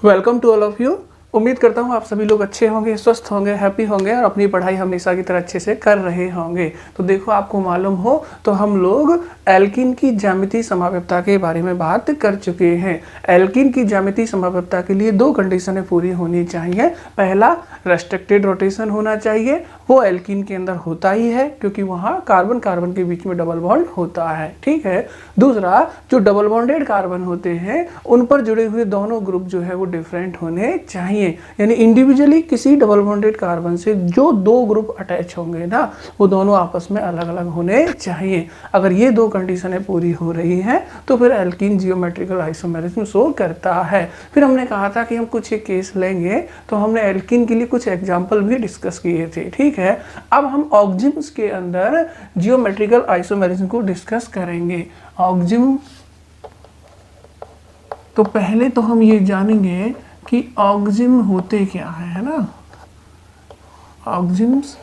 Welcome to all of you. उम्मीद करता हूँ आप सभी लोग अच्छे होंगे, स्वस्थ होंगे, हैप्पी होंगे और अपनी पढ़ाई हमेशा की तरह अच्छे से कर रहे होंगे। तो देखो, आपको मालूम हो तो हम लोग एल्कीन की ज्यामितीय समव्यवस्था के बारे में बात कर चुके हैं। एल्कीन की ज्यामितीय समव्यवस्था के लिए दो कंडीशनें पूरी होनी चाहिए। पहला, रेस्ट्रिक्टेड रोटेशन होना चाहिए, वो एल्कीन के अंदर होता ही है क्योंकि वहाँ कार्बन कार्बन के बीच में डबल बॉन्ड होता है, ठीक है। दूसरा, जो डबल बॉन्डेड कार्बन होते हैं उन पर जुड़े हुए दोनों ग्रुप जो है वो डिफरेंट होने चाहिए, यानी इंडिविजुअली किसी डबल बॉन्डेड कार्बन से जो दो ग्रुप अटैच होंगे ना, वो दोनों आपस में अलग अलग होने चाहिए। अगर ये दो कंडीशनें पूरी हो रही हैं तो फिर एल्कीन जियोमेट्रिकल आइसोमेरिज्म शो करता है। फिर हमने कहा था कि हम कुछ एक केस लेंगे, तो हमने एल्कीन के लिए कुछ एग्जाम्पल भी डिस्कस किए थे, ठीक है। अब हम ऑक्जिम्स के अंदर जियोमेट्रिकल आइसोमेरिज्म को डिस्कस करेंगे। ऑक्जिम, तो पहले तो हम ये जानेंगे कि ऑक्जिम होते क्या है ना। ऑक्जिम्स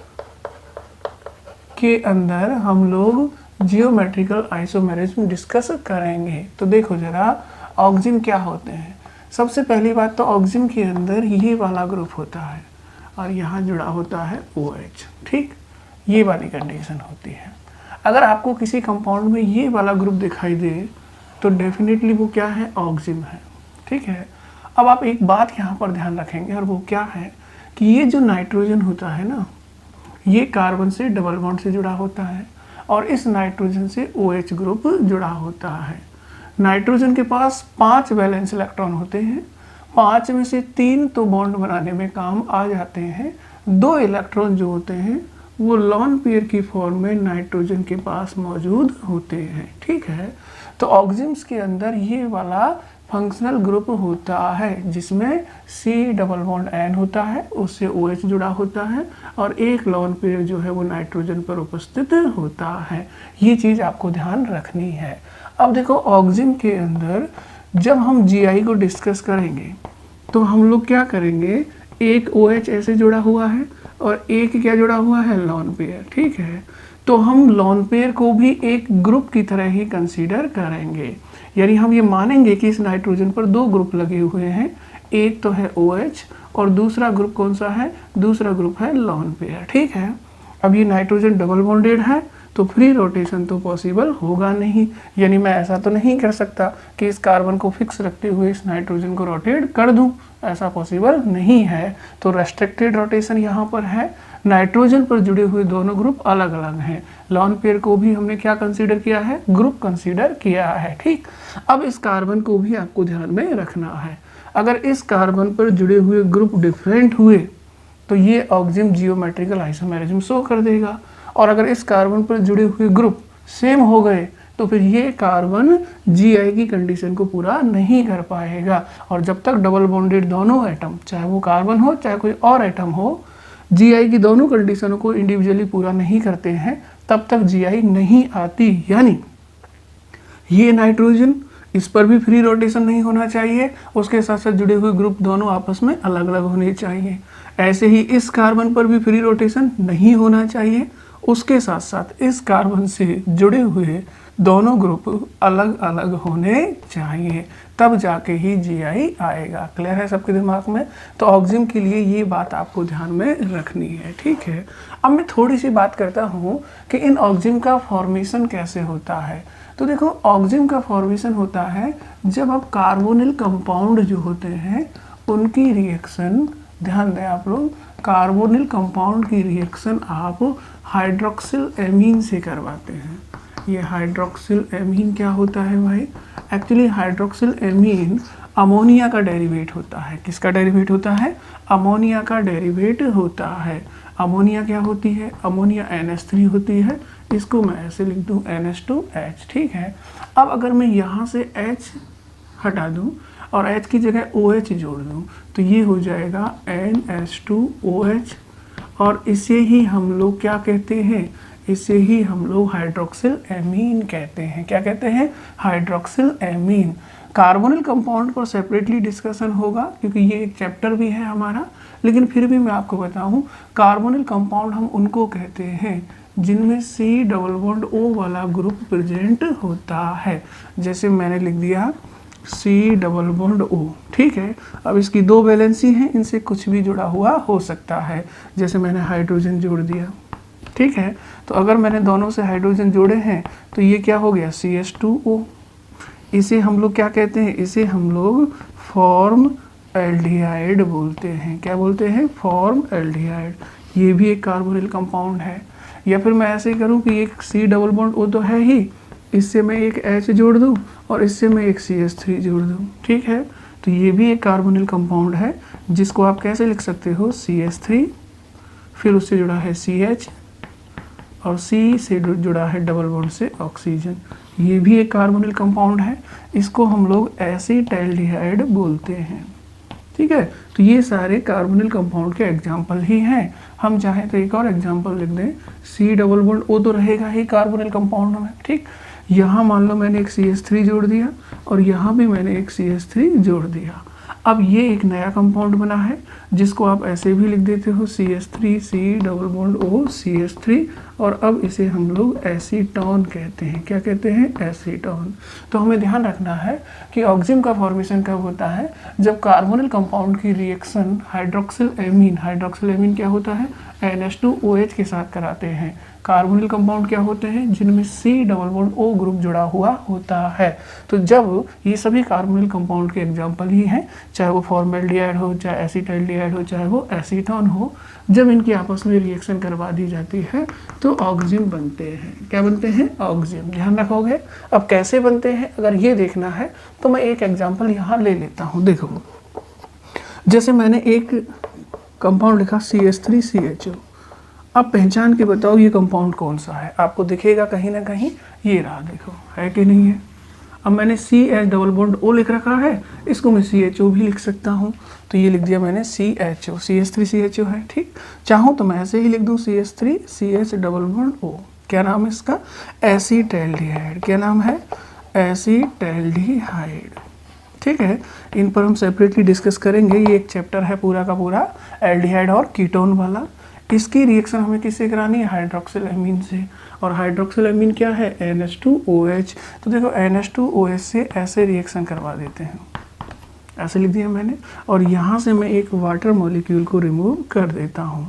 के अंदर हम लोग जियोमेट्रिकल आइसोमेरिज्म डिस्कस करेंगे। तो देखो जरा, ऑक्जिम क्या होते हैं। सबसे पहली बात तो ऑक्जिम के अंदर ये वाला ग्रुप होता है और यहाँ जुड़ा होता है OH, ठीक, ये वाली कंडीशन होती है। अगर आपको किसी कंपाउंड में ये वाला ग्रुप दिखाई दे तो डेफिनेटली वो क्या है, ऑक्जिम है, ठीक है। अब आप एक बात यहाँ पर ध्यान रखेंगे और वो क्या है कि ये जो नाइट्रोजन होता है ना, ये कार्बन से डबल बॉन्ड से जुड़ा होता है और इस नाइट्रोजन से OH ग्रुप जुड़ा होता है। नाइट्रोजन के पास 5 वैलेंस इलेक्ट्रॉन होते हैं, 5 में से 3 तो बॉन्ड बनाने में काम आ जाते हैं, 2 इलेक्ट्रॉन जो होते हैं वो लॉन पेयर की फॉर्म में नाइट्रोजन के पास मौजूद होते हैं, ठीक है। तो ऑक्जिम्स के अंदर ये वाला फंक्शनल ग्रुप होता है जिसमें C डबल बॉन्ड N होता है, उससे OH जुड़ा होता है और एक लॉन पेयर जो है वो नाइट्रोजन पर उपस्थित होता है। ये चीज़ आपको ध्यान रखनी है। अब देखो, ऑक्जिम के अंदर जब हम GI को डिस्कस करेंगे तो हम लोग क्या करेंगे, एक OH ऐसे जुड़ा हुआ है और एक क्या जुड़ा हुआ है, लॉन पेयर, ठीक है। तो हम लॉन पेयर को भी एक ग्रुप की तरह ही कंसीडर करेंगे, यानी हम ये मानेंगे कि इस नाइट्रोजन पर 2 ग्रुप लगे हुए हैं, एक तो है OH और दूसरा ग्रुप कौन सा है, दूसरा ग्रुप है लॉन पेयर, ठीक है। अब ये नाइट्रोजन डबल बॉन्डेड है तो फ्री रोटेशन तो पॉसिबल होगा नहीं, यानी मैं ऐसा तो नहीं कर सकता कि इस कार्बन को फिक्स रखते हुए इस नाइट्रोजन को रोटेट कर दूं, ऐसा पॉसिबल नहीं है। तो रेस्ट्रिक्टेड रोटेशन यहाँ पर है। नाइट्रोजन पर जुड़े हुए दोनों ग्रुप अलग अलग हैं। लॉन पेयर को भी हमने क्या कंसीडर किया है, ग्रुप कंसीडर किया है, ठीक। अब इस कार्बन को भी आपको ध्यान में रखना है। अगर इस कार्बन पर जुड़े हुए ग्रुप डिफरेंट हुए तो ये ऑक्जिम जियोमेट्रिकल आइसोमेरिज्म शो कर देगा, और अगर इस कार्बन पर जुड़े हुए ग्रुप सेम हो गए तो फिर ये कार्बन GI की कंडीशन को पूरा नहीं कर पाएगा। और जब तक डबल बॉन्डेड दोनों एटम, चाहे वो कार्बन हो चाहे कोई और एटम हो, GI की दोनों कंडीशनों को इंडिविजुअली पूरा नहीं करते हैं, तब तक GI नहीं आती। यानी ये नाइट्रोजन, इस पर भी फ्री रोटेशन नहीं होना चाहिए, उसके साथ साथ जुड़े हुए ग्रुप दोनों आपस में अलग अलग होने चाहिए। ऐसे ही इस कार्बन पर भी फ्री रोटेशन नहीं होना चाहिए, उसके साथ साथ इस कार्बन से जुड़े हुए दोनों ग्रुप अलग अलग होने चाहिए, तब जाके ही GI आएगा। क्लियर है सबके दिमाग में। तो ऑक्जिम के लिए ये बात आपको ध्यान में रखनी है, ठीक है। अब मैं थोड़ी सी बात करता हूँ कि इन ऑक्जिम का फॉर्मेशन कैसे होता है। तो देखो, ऑक्जिम का फॉर्मेशन होता है जब आप कार्बोनिल कंपाउंड जो होते हैं उनकी रिएक्शन, ध्यान दें आप लोग, कार्बोनिल कंपाउंड की रिएक्शन आप हाइड्रोक्सिल एमीन से करवाते हैं। ये हाइड्रोक्सिल एमीन क्या होता है भाई, एक्चुअली हाइड्रोक्सिल एमीन अमोनिया का डेरिवेट होता है। किसका डेरिवेट होता है, अमोनिया का डेरिवेट होता है। अमोनिया क्या होती है, अमोनिया NH3 होती है, इसको मैं ऐसे लिख दूं NH2H, ठीक है। अब अगर मैं यहाँ से H हटा दूं और H की जगह OH जोड़ दूं तो ये हो जाएगा NH2OH, और इसे ही हम लोग क्या कहते हैं, इसे ही हम लोग हाइड्रोक्सिल एमीन कहते हैं। क्या कहते हैं, हाइड्रोक्सिल एमीन। कार्बोनिल कंपाउंड पर सेपरेटली डिस्कशन होगा क्योंकि ये एक चैप्टर भी है हमारा, लेकिन फिर भी मैं आपको बताऊं, कार्बोनिल कंपाउंड हम उनको कहते हैं जिनमें C डबल बॉन्ड O वाला ग्रुप प्रेजेंट होता है। जैसे मैंने लिख दिया सी डबल बॉन्ड O। ठीक है, अब इसकी दो वैलेंसी हैं, इनसे कुछ भी जुड़ा हुआ हो सकता है। जैसे मैंने हाइड्रोजन जोड़ दिया, ठीक है, तो अगर मैंने दोनों से हाइड्रोजन जोड़े हैं तो ये क्या हो गया, CH2O। इसे हम लोग क्या कहते हैं, इसे हम लोग फॉर्म एल्डिहाइड बोलते हैं। क्या बोलते हैं, फॉर्म एल्डिहाइड। ये भी एक कार्बोनिल कंपाउंड है। या फिर मैं ऐसे ही करूं कि एक C डबल बॉन्ड O तो है ही, इससे मैं एक H जोड़ दूं और इससे मैं एक CH3 जोड़ दूं। ठीक है, तो ये भी एक कार्बोनिल कंपाउंड है, जिसको आप कैसे लिख सकते हो, CH3, फिर उससे जुड़ा है CH और C से जुड़ा है डबल बॉन्ड से ऑक्सीजन। ये भी एक कार्बोनिल कंपाउंड है, इसको हम लोग एसिटैल्डिहाइड बोलते हैं। ठीक है, तो ये सारे कार्बोनिल कंपाउंड के एग्जाम्पल ही हैं। हम चाहें तो एक और एग्जाम्पल लिख दें, C डबल बॉन्ड O तो रहेगा ही कार्बोनिल कंपाउंड में। ठीक, यहाँ मान लो मैंने एक CH3 जोड़ दिया और यहाँ भी मैंने एक CH3 जोड़ दिया। अब ये एक नया कंपाउंड बना है, जिसको आप ऐसे भी लिख देते हो, CH3 C double bond O CH3, और अब इसे हम लोग एसीटोन कहते हैं। क्या कहते हैं, एसीटोन। तो हमें ध्यान रखना है कि ऑक्सिजन का फॉर्मेशन कब होता है, जब कार्बोनिल कंपाउंड की रिएक्शन हाइड्रोक्सिल एमीन क्या होता है, NH2OH के साथ कराते हैं। कार्बोनिल कंपाउंड क्या होते हैं, जिनमें C double bond O group जुड़ा हुआ होता है। तो जब ये सभी कार्बोनिल कंपाउंड के एग्जाम्पल ही हैं, चाहे वो फॉर्मेल्डिहाइड हो, चाहे एसिटैल्डिहाइड हो, चाहे वो एसीटोन हो, जब इनकी आपस में रिएक्शन करवा दी जाती है तो ऑक्सिजन बनते हैं। क्या बनते हैं, ऑक्सिजन। ध्यान रखोगे। अब कैसे बनते हैं अगर ये देखना है तो मैं एक एग्जाम्पल यहाँ ले लेता हूँ। देखो, जैसे मैंने एक कंपाउंड लिखा CH3CHO। अब पहचान के बताओ ये कंपाउंड कौन सा है, आपको दिखेगा कहीं ना कहीं, ये रहा, देखो है कि नहीं है। अब मैंने CH डबल बॉन्ड O लिख रखा है, इसको मैं CHO भी लिख सकता हूँ, तो ये लिख दिया मैंने CHO, CH3CHO है। ठीक, चाहूँ तो मैं ऐसे ही लिख दूँ CH3CH डबल बॉन्ड O। क्या नाम है इसका, एसिटैल्डिहाइड। क्या नाम है, एसिटैल्डिहाइड। ठीक है, इन पर हम सेपरेटली डिस्कस करेंगे। ये एक चैप्टर है पूरा का पूरा एल्डिहाइड और कीटोन वाला। इसकी रिएक्शन हमें किससे करानी है, हाइड्रोक्सिल एमीन से। और हाइड्रोक्सिल एमीन क्या है, NH2OH। तो देखो NH2OH से ऐसे रिएक्शन करवा देते हैं, ऐसे लिख दिया मैंने। और यहाँ से मैं एक वाटर मॉलिक्यूल को रिमूव कर देता हूँ।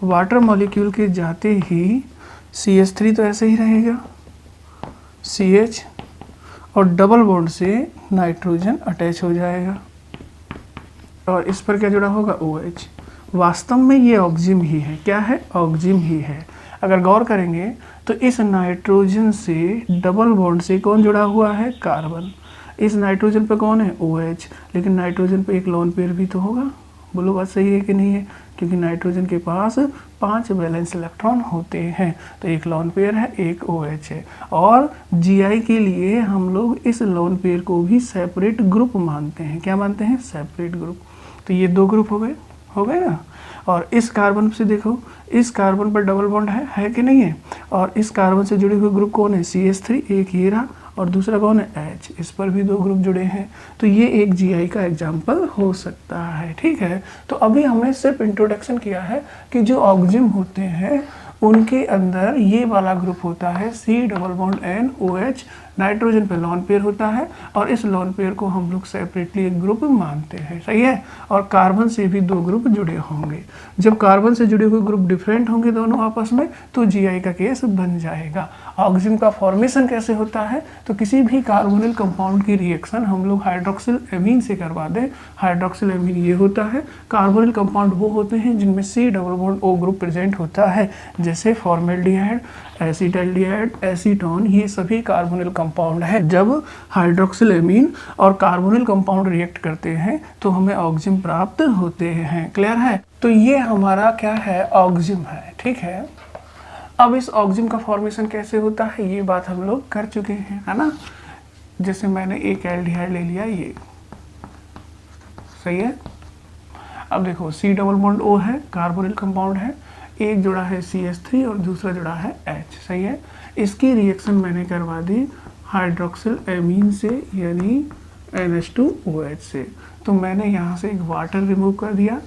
वाटर मॉलिक्यूल के जाते ही CH3 तो ऐसे ही रहेगा, CH, और डबल बॉन्ड से नाइट्रोजन अटैच हो जाएगा और इस पर क्या जुड़ा होगा, OH। वास्तव में ये ऑक्सिजन ही है। क्या है, ऑक्सिजन ही है। अगर गौर करेंगे तो इस नाइट्रोजन से डबल बॉन्ड से कौन जुड़ा हुआ है, कार्बन। इस नाइट्रोजन पे कौन है, OH, लेकिन नाइट्रोजन पे एक लोन पेयर भी तो होगा। बोलो बात सही है कि नहीं है, क्योंकि नाइट्रोजन के पास 5 वैलेंस इलेक्ट्रॉन होते हैं, तो एक लोन पेयर है, एक OH है। और GI के लिए हम लोग इस लोन पेयर को भी सेपरेट ग्रुप मानते हैं। क्या मानते हैं, सेपरेट ग्रुप। तो ये 2 ग्रुप हो गए ना। और इस कार्बन से देखो, इस कार्बन पर डबल बॉन्ड है कि नहीं है, और इस कार्बन से जुड़े हुए ग्रुप कौन है, CH3, एक ये रहा, और दूसरा कौन है, H। इस पर भी 2 ग्रुप जुड़े हैं, तो ये एक GI का एग्जाम्पल हो सकता है। ठीक है, तो अभी हमने सिर्फ इंट्रोडक्शन किया है कि जो ऑक्सिजन होते हैं उनके अंदर ये वाला ग्रुप होता है, C double bond NOH। Nitrogen पे लॉन पेयर होता है और इस लॉन पेयर को हम लोग सेपरेटली एक ग्रुप मानते हैं। सही है, और कार्बन से भी 2 ग्रुप जुड़े होंगे। जब कार्बन से जुड़े हुए ग्रुप डिफरेंट होंगे दोनों आपस में, तो GI का केस बन जाएगा। ऑक्सिजन का फॉर्मेशन कैसे होता है, तो किसी भी कार्बोनिल कंपाउंड की रिएक्शन हम लोग हाइड्रोक्सिल एमीन से करवा दें। हाइड्रोक्सिल एमीन ये होता है। कार्बोनिल कंपाउंड वो होते हैं जिनमें C double bond O group present होता है, जैसे फॉर्मेल्डिहाइड, एसिटैल्डिहाइड, एसीटोन, ये सभी कार्बोनिल कंपाउंड है। जब हाइड्रोक्सिल एमीन और कार्बोनिल कंपाउंड रिएक्ट करते हैं तो हमें ऑक्सिजन प्राप्त होते हैं। क्लियर है, तो ये हमारा क्या है, ऑक्सिजन है। ठीक है, अब इस ऑक्सिजन का फॉर्मेशन कैसे होता है ये बात हम लोग कर चुके हैं, है ना। जैसे मैंने एक एल्डिहाइड ले लिया, ये सही है। अब देखो C डबल बॉन्ड O है, कार्बोनिल कंपाउंड है, एक जुड़ा है CH3 और दूसरा जुड़ा है H। सही है, इसकी रिएक्शन मैंने करवा दी हाइड्रोक्सिल एमीन से, यानी NH2OH से। तो मैंने यहाँ से एक वाटर रिमूव कर दिया,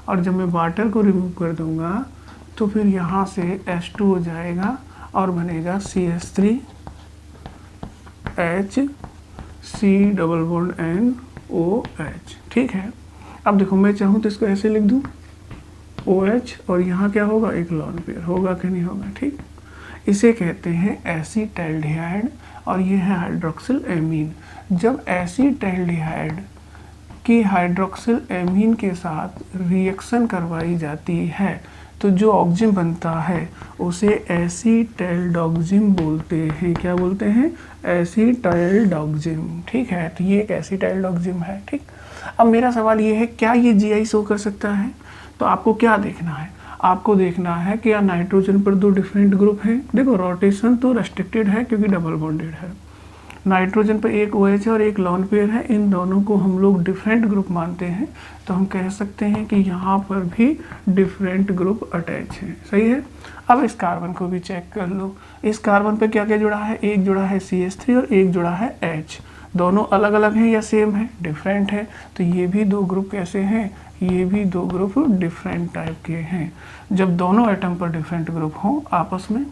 और जब मैं वाटर को रिमूव कर दूंगा तो फिर यहाँ से H2 हो जाएगा और बनेगा CH3H C++NOH, ठीक है। अब देखो मैं चाहूँ तो इसको ऐसे लिख दूँ OH, और यहाँ क्या होगा, एक लॉन पेयर होगा कि नहीं होगा, ठीक। इसे कहते हैं एसीटैल्डिहाइड और ये है हाइड्रोक्सिल एमीन। जब एसीटैल्डिहाइड की हाइड्रोक्सिल एमीन के साथ रिएक्शन करवाई जाती है तो जो ऑक्जिन बनता है उसे एसीटैल्डॉक्जिन बोलते हैं। क्या बोलते हैं, एसीटैल्डॉक्जिन, ठीक है। तो ये एक एसीटैल्डॉक्जिन है, ठीक। अब मेरा सवाल ये है, क्या ये जीआई शो कर सकता है? तो आपको क्या देखना है, आपको देखना है कि या नाइट्रोजन पर दो डिफरेंट ग्रुप हैं। देखो रोटेशन तो रेस्ट्रिक्टेड है क्योंकि डबल बॉन्डेड है। नाइट्रोजन पर एक OH है और एक लॉन पेयर है, इन दोनों को हम लोग डिफरेंट ग्रुप मानते हैं, तो हम कह सकते हैं कि यहाँ पर भी डिफरेंट ग्रुप अटैच है, सही है। अब इस कार्बन को भी चेक कर लो, इस कार्बन पे क्या क्या जुड़ा है, एक जुड़ा है CH3 और एक जुड़ा है H। दोनों अलग अलग हैं या सेम है, डिफरेंट है। तो ये भी दो ग्रुप कैसे हैं, ये भी दो ग्रुप डिफरेंट टाइप के हैं। जब दोनों एटम पर डिफरेंट ग्रुप हो आपस में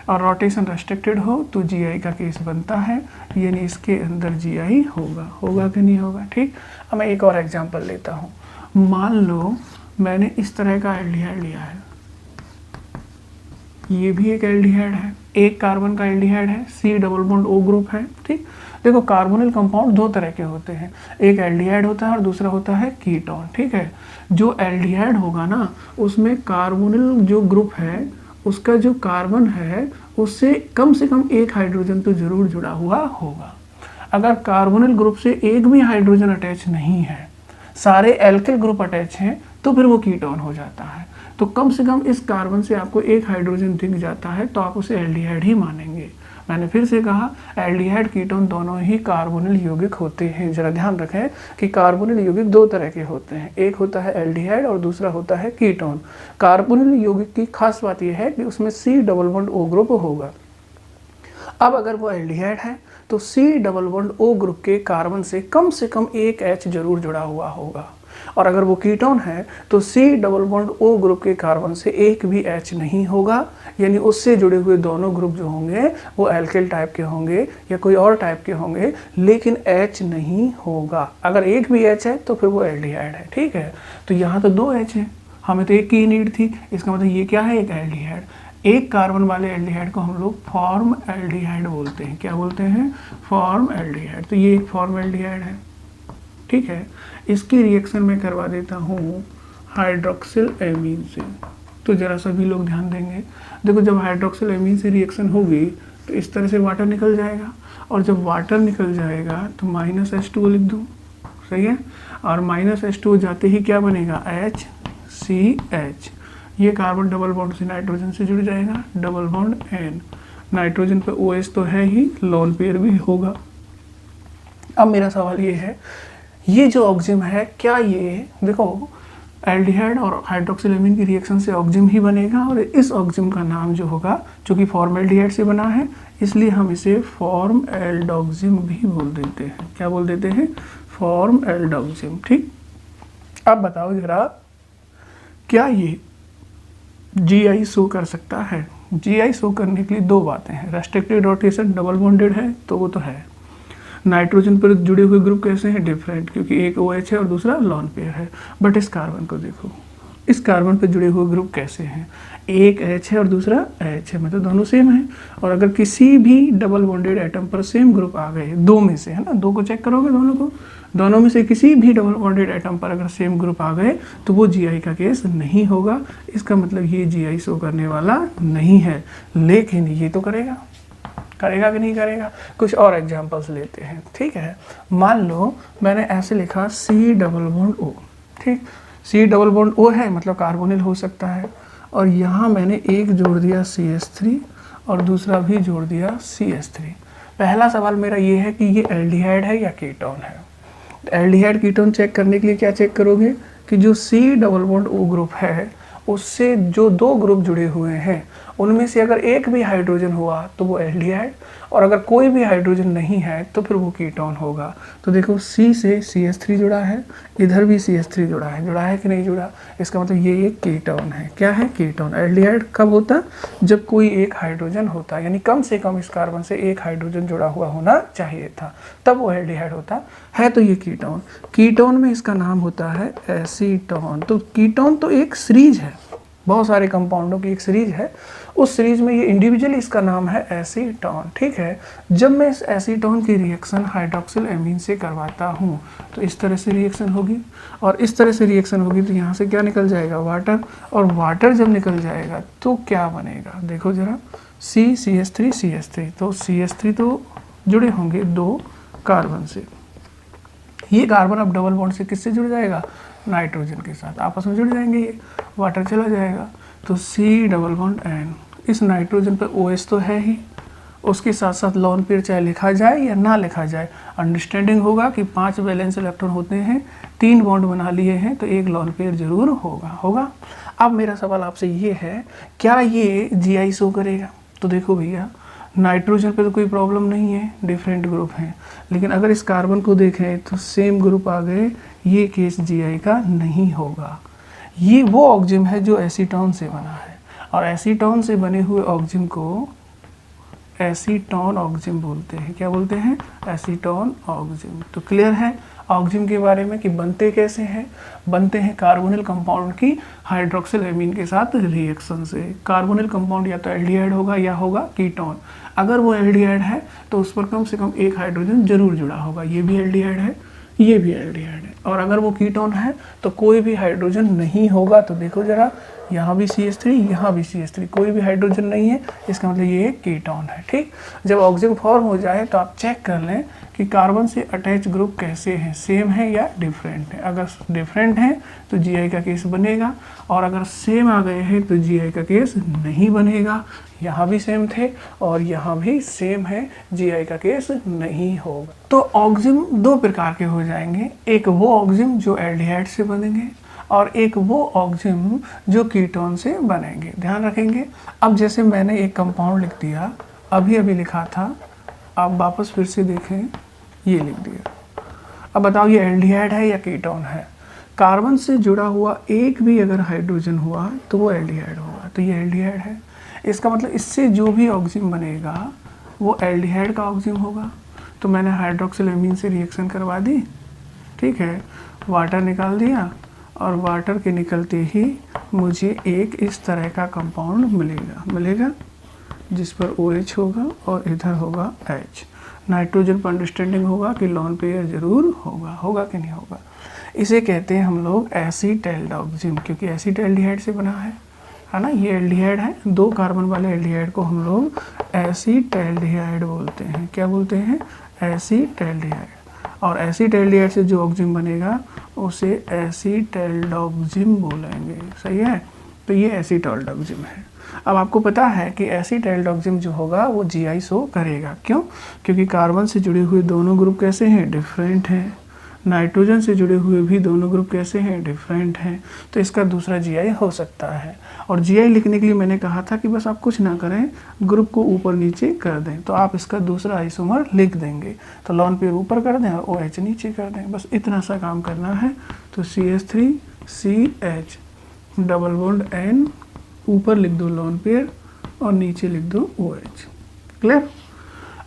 और रोटेशन रेस्ट्रिक्टेड हो तो जीआई का केस बनता है, यानी इसके अंदर जीआई होगा कि नहीं होगा, ठीक। अब मैं एक और एग्जांपल लेता हूँ। मान लो मैंने इस तरह का एल्डिहाइड लिया है, ये भी एक एल्डिहाइड है, एक कार्बन का एल्डिहाइड है, C++O ग्रुप है, ठीक। देखो कार्बोनिल कंपाउंड दो तरह के होते हैं, एक एल्डिहाइड होता है और दूसरा होता है कीटोन, ठीक है। जो एल्डिहाइड होगा ना उसमें कार्बोनिल जो ग्रुप है उसका जो कार्बन है उससे कम से कम एक हाइड्रोजन तो जरूर जुड़ा हुआ होगा। अगर कार्बोनिल ग्रुप से एक भी हाइड्रोजन अटैच नहीं है, सारे एल्किल ग्रुप अटैच हैं, तो फिर वो कीटोन हो जाता है। तो कम से कम इस कार्बन से आपको एक हाइड्रोजन दिख जाता है तो आप उसे एल्डिहाइड ही मानेंगे। मैंने फिर से कहा एल्डिहाइड कीटोन दोनों ही कार्बोनिल यौगिक होते हैं। जरा ध्यान रखें कि कार्बोनिल यौगिक दो तरह के होते हैं, एक होता है एल्डिहाइड और दूसरा होता है कीटोन। कार्बोनिल यौगिक की खास बात यह है कि उसमें C++O ग्रुप होगा। अब अगर वो एल्डिहाइड है तो C++O ग्रुप के कार्बन से कम एक H जरूर जुड़ा हुआ होगा, और अगर वो कीटोन है तो C++O ग्रुप के कार्बन से एक भी H नहीं होगा, यानी उससे जुड़े हुए दोनों ग्रुप जो होंगे वो एल्किल टाइप के होंगे या कोई और टाइप के होंगे, लेकिन H नहीं होगा। अगर एक भी H है तो फिर वो एल्डिहाइड है, ठीक है। तो यहाँ तो दो H है, हमें तो एक की नीड थी, इसका मतलब ये क्या है, एक एल्डिहाइड। एक कार्बन वाले एल्डिहाइड को हम लोग फॉर्म एल्डिहाइड बोलते हैं। क्या बोलते हैं, फॉर्म एल्डिहाइड। तो ये एक फॉर्म एल्डिहाइड है, ठीक है। इसकी रिएक्शन में करवा देता हूँ हाइड्रोक्सिल एमीन से, तो जरा सभी लोग ध्यान देंगे। देखो जब हाइड्रोक्सिल एमीन से रिएक्शन होगी तो इस तरह से वाटर निकल जाएगा, और जब वाटर निकल जाएगा तो -H2O लिख दूँ, सही है। और -H2O जाते ही क्या बनेगा, HCH। ये कार्बन डबल बॉन्ड से नाइट्रोजन से जुड़ जाएगा, डबल बॉन्ड N। नाइट्रोजन पे OH तो है ही, लोन पेयर भी होगा। अब मेरा सवाल ये है, ये जो ऑक्जिम है क्या ये, देखो एल्डिहाइड और हाइड्रोक्सिलेमिन की रिएक्शन से ऑक्जिम ही बनेगा, और इस ऑक्जिम का नाम जो होगा, चूंकि फॉर्मल्डिहाइड से बना है इसलिए हम इसे फॉर्म एल्डोक्सिम भी बोल देते हैं। क्या बोल देते हैं, फॉर्म एल्डोक्सिम, ठीक। अब बताओ जरा, क्या ये जीआई शो कर सकता है? जीआई शो करने के लिए दो बातें हैं, रेस्ट्रिक्टेड रोटेशन, डबल बॉन्डेड है तो वो तो है। नाइट्रोजन पर जुड़े हुए ग्रुप कैसे हैं, डिफरेंट, क्योंकि एक OH है और दूसरा लॉन पेयर है। बट इस कार्बन को देखो, इस कार्बन पर जुड़े हुए ग्रुप कैसे हैं, एक H है और दूसरा H है, मतलब दोनों सेम है। और अगर किसी भी डबल बॉन्डेड एटम पर सेम ग्रुप आ गए, दो में से, है ना, दो को चेक करोगे दोनों को, दोनों में से किसी भी डबल बॉन्डेड एटम पर अगर सेम ग्रुप आ गए तो वो जीआई का केस नहीं होगा। इसका मतलब ये जीआई शो करने वाला नहीं है, लेकिन ये तो करेगा कि नहीं करेगा। कुछ और एग्जांपल्स लेते हैं, ठीक है। मान लो मैंने ऐसे लिखा C++O, ठीक, C++O है मतलब कार्बोनिल हो सकता है, और यहाँ मैंने एक जोड़ दिया CH3 और दूसरा भी जोड़ दिया CH3। पहला सवाल मेरा ये है कि ये एल्डिहाइड है या कीटोन है। एल्डिहाइड कीटोन चेक करने के लिए क्या चेक करोगे कि जो C++O ग्रुप है उससे जो दो ग्रुप जुड़े हुए हैं उनमें से अगर एक भी हाइड्रोजन हुआ तो वो एल्डिहाइड, और अगर कोई भी हाइड्रोजन नहीं है तो फिर वो कीटोन होगा। तो देखो C से CH3 जुड़ा है, इधर भी CH3 जुड़ा है कि नहीं जुड़ा, इसका मतलब ये एक कीटोन है। क्या है? कीटोन। एल्डिहाइड कब होता? जब कोई एक हाइड्रोजन होता, यानी कम से कम इस कार्बन से एक हाइड्रोजन जुड़ा हुआ होना चाहिए था, तब वो एल्डिहाइड होता है। तो ये कीटोन, कीटोन में इसका नाम होता है एसीटोन। तो कीटोन तो एक सीरीज है, बहुत सारे कंपाउंडों की एक सीरीज है, उस सीरीज में ये इंडिविजुअली इसका नाम है एसीटोन। ठीक है, जब मैं इस एसीटोन की रिएक्शन हाइड्रोक्सिल एमीन से करवाता हूँ तो इस तरह से रिएक्शन होगी, और इस तरह से रिएक्शन होगी तो यहाँ से क्या निकल जाएगा? वाटर। और वाटर जब निकल जाएगा तो क्या बनेगा? देखो जरा, CH3 तो CH3 तो जुड़े होंगे 2 कार्बन से, ये कार्बन अब डबल बॉन्ड से किससे जुड़ जाएगा? नाइट्रोजन के साथ, आपस में जुड़ जाएंगे, ये वाटर चला जाएगा। तो C डबल बॉन्ड N, इस नाइट्रोजन पे OH तो है ही, उसके साथ साथ लोन पेयर चाहे लिखा जाए या ना लिखा जाए, अंडरस्टैंडिंग होगा कि 5 वैलेंस इलेक्ट्रॉन होते हैं, 3 बॉन्ड बना लिए हैं तो एक लोन पेयर जरूर होगा। अब मेरा सवाल आपसे ये है, क्या ये GI शो करेगा? तो देखो भैया, नाइट्रोजन पे तो कोई प्रॉब्लम नहीं है, डिफरेंट ग्रुप हैं, लेकिन अगर इस कार्बन को देखें तो सेम ग्रुप आ गए, ये केस GI का नहीं होगा। ये वो ऑक्जिम है जो एसीटोन से बना है, और एसीटोन से बने हुए ऑक्जिम को एसीटोन ऑक्जिम बोलते हैं। क्या बोलते हैं? Acetone oxime. तो क्लियर है ऑक्जिम के बारे में कि बनते कैसे हैं? बनते हैं कार्बोनिल कंपाउंड की हाइड्रोक्सिल एमीन के साथ रिएक्शन से। कार्बोनिल कंपाउंड या तो एल्डिहाइड होगा या होगा कीटोन। अगर वो एल्डिहाइड है तो उस पर कम से कम एक हाइड्रोजन जरूर जुड़ा होगा, ये भी एल्डिहाइड है, ये भी एल्डिहाइड है। और अगर वो कीटोन है तो कोई भी हाइड्रोजन नहीं होगा। तो देखो जरा, यहाँ भी CH3, यहाँ भी CH3, कोई भी हाइड्रोजन नहीं है, इसका मतलब ये एक कीटोन है। ठीक, जब ऑक्सीजन फॉर्म हो जाए तो आप चेक कर लें कि कार्बन से अटैच ग्रुप कैसे हैं, सेम है या डिफरेंट है। अगर डिफरेंट है तो GI का केस बनेगा, और अगर सेम आ गए हैं तो GI का केस नहीं बनेगा। यहाँ भी सेम थे और यहाँ भी सेम है, GI का केस नहीं होगा। तो ऑक्जिम 2 प्रकार के हो जाएंगे, एक वो ऑक्जिम जो एल्डिहाइड से बनेंगे और एक वो ऑक्जिम जो कीटोन से बनेंगे। ध्यान रखेंगे। अब जैसे मैंने एक कंपाउंड लिख दिया, अभी लिखा था, आप वापस फिर से देखें, ये लिख दिया। अब बताओ ये एल्डिहाइड है या कीटोन है? कार्बन से जुड़ा हुआ एक भी अगर हाइड्रोजन हुआ तो वो एल्डिहाइड होगा, तो ये एल्डिहाइड है। इसका मतलब इससे जो भी ऑक्जिम बनेगा वो एल्डिहाइड का ऑक्जिम होगा। तो मैंने हाइड्रोक्सिल एमीन से रिएक्शन करवा दी, ठीक है, वाटर निकाल दिया, और वाटर के निकलते ही मुझे एक इस तरह का कंपाउंड मिलेगा जिस पर OH होगा और इधर होगा H। नाइट्रोजन पर अंडरस्टैंडिंग होगा कि लोन पेयर जरूर होगा कि नहीं होगा। इसे कहते हैं हम लोग एसीटैल्ड ऑक्जिम, क्योंकि एसीटैल्डिहाइड से बना है ना। ये एल्डिहाइड है, 2 कार्बन वाले एल्डिहाइड को हम लोग एसीटैल्डिहाइड बोलते हैं। क्या बोलते हैं? एसीटैल्डिहाइड। और एसीटैल्डिहाइड से जो ऑक्जिम बनेगा उसे एसीटैल्ड ऑक्जिम बोलेंगे। सही है, तो ये एसीटैल्ड ऑक्जिम है। अब आपको पता है कि एसीटैल्ड ऑक्जिम जो होगा वो GI शो करेगा। क्यों? क्योंकि कार्बन से जुड़े हुए दोनों ग्रुप कैसे हैं? डिफरेंट हैं। नाइट्रोजन से जुड़े हुए भी दोनों ग्रुप कैसे हैं? डिफरेंट हैं। तो इसका दूसरा GI हो सकता है। और GI लिखने के लिए मैंने कहा था कि बस आप कुछ ना करें, ग्रुप को ऊपर नीचे कर दें, तो आप इसका दूसरा आइसोमर लिख देंगे। तो लोन पेयर ऊपर कर दें और OH नीचे कर दें, बस इतना सा काम करना है। तो CH3 CH double bond N, ऊपर लिख दो लोन पेयर और नीचे लिख दो OH। क्लियर?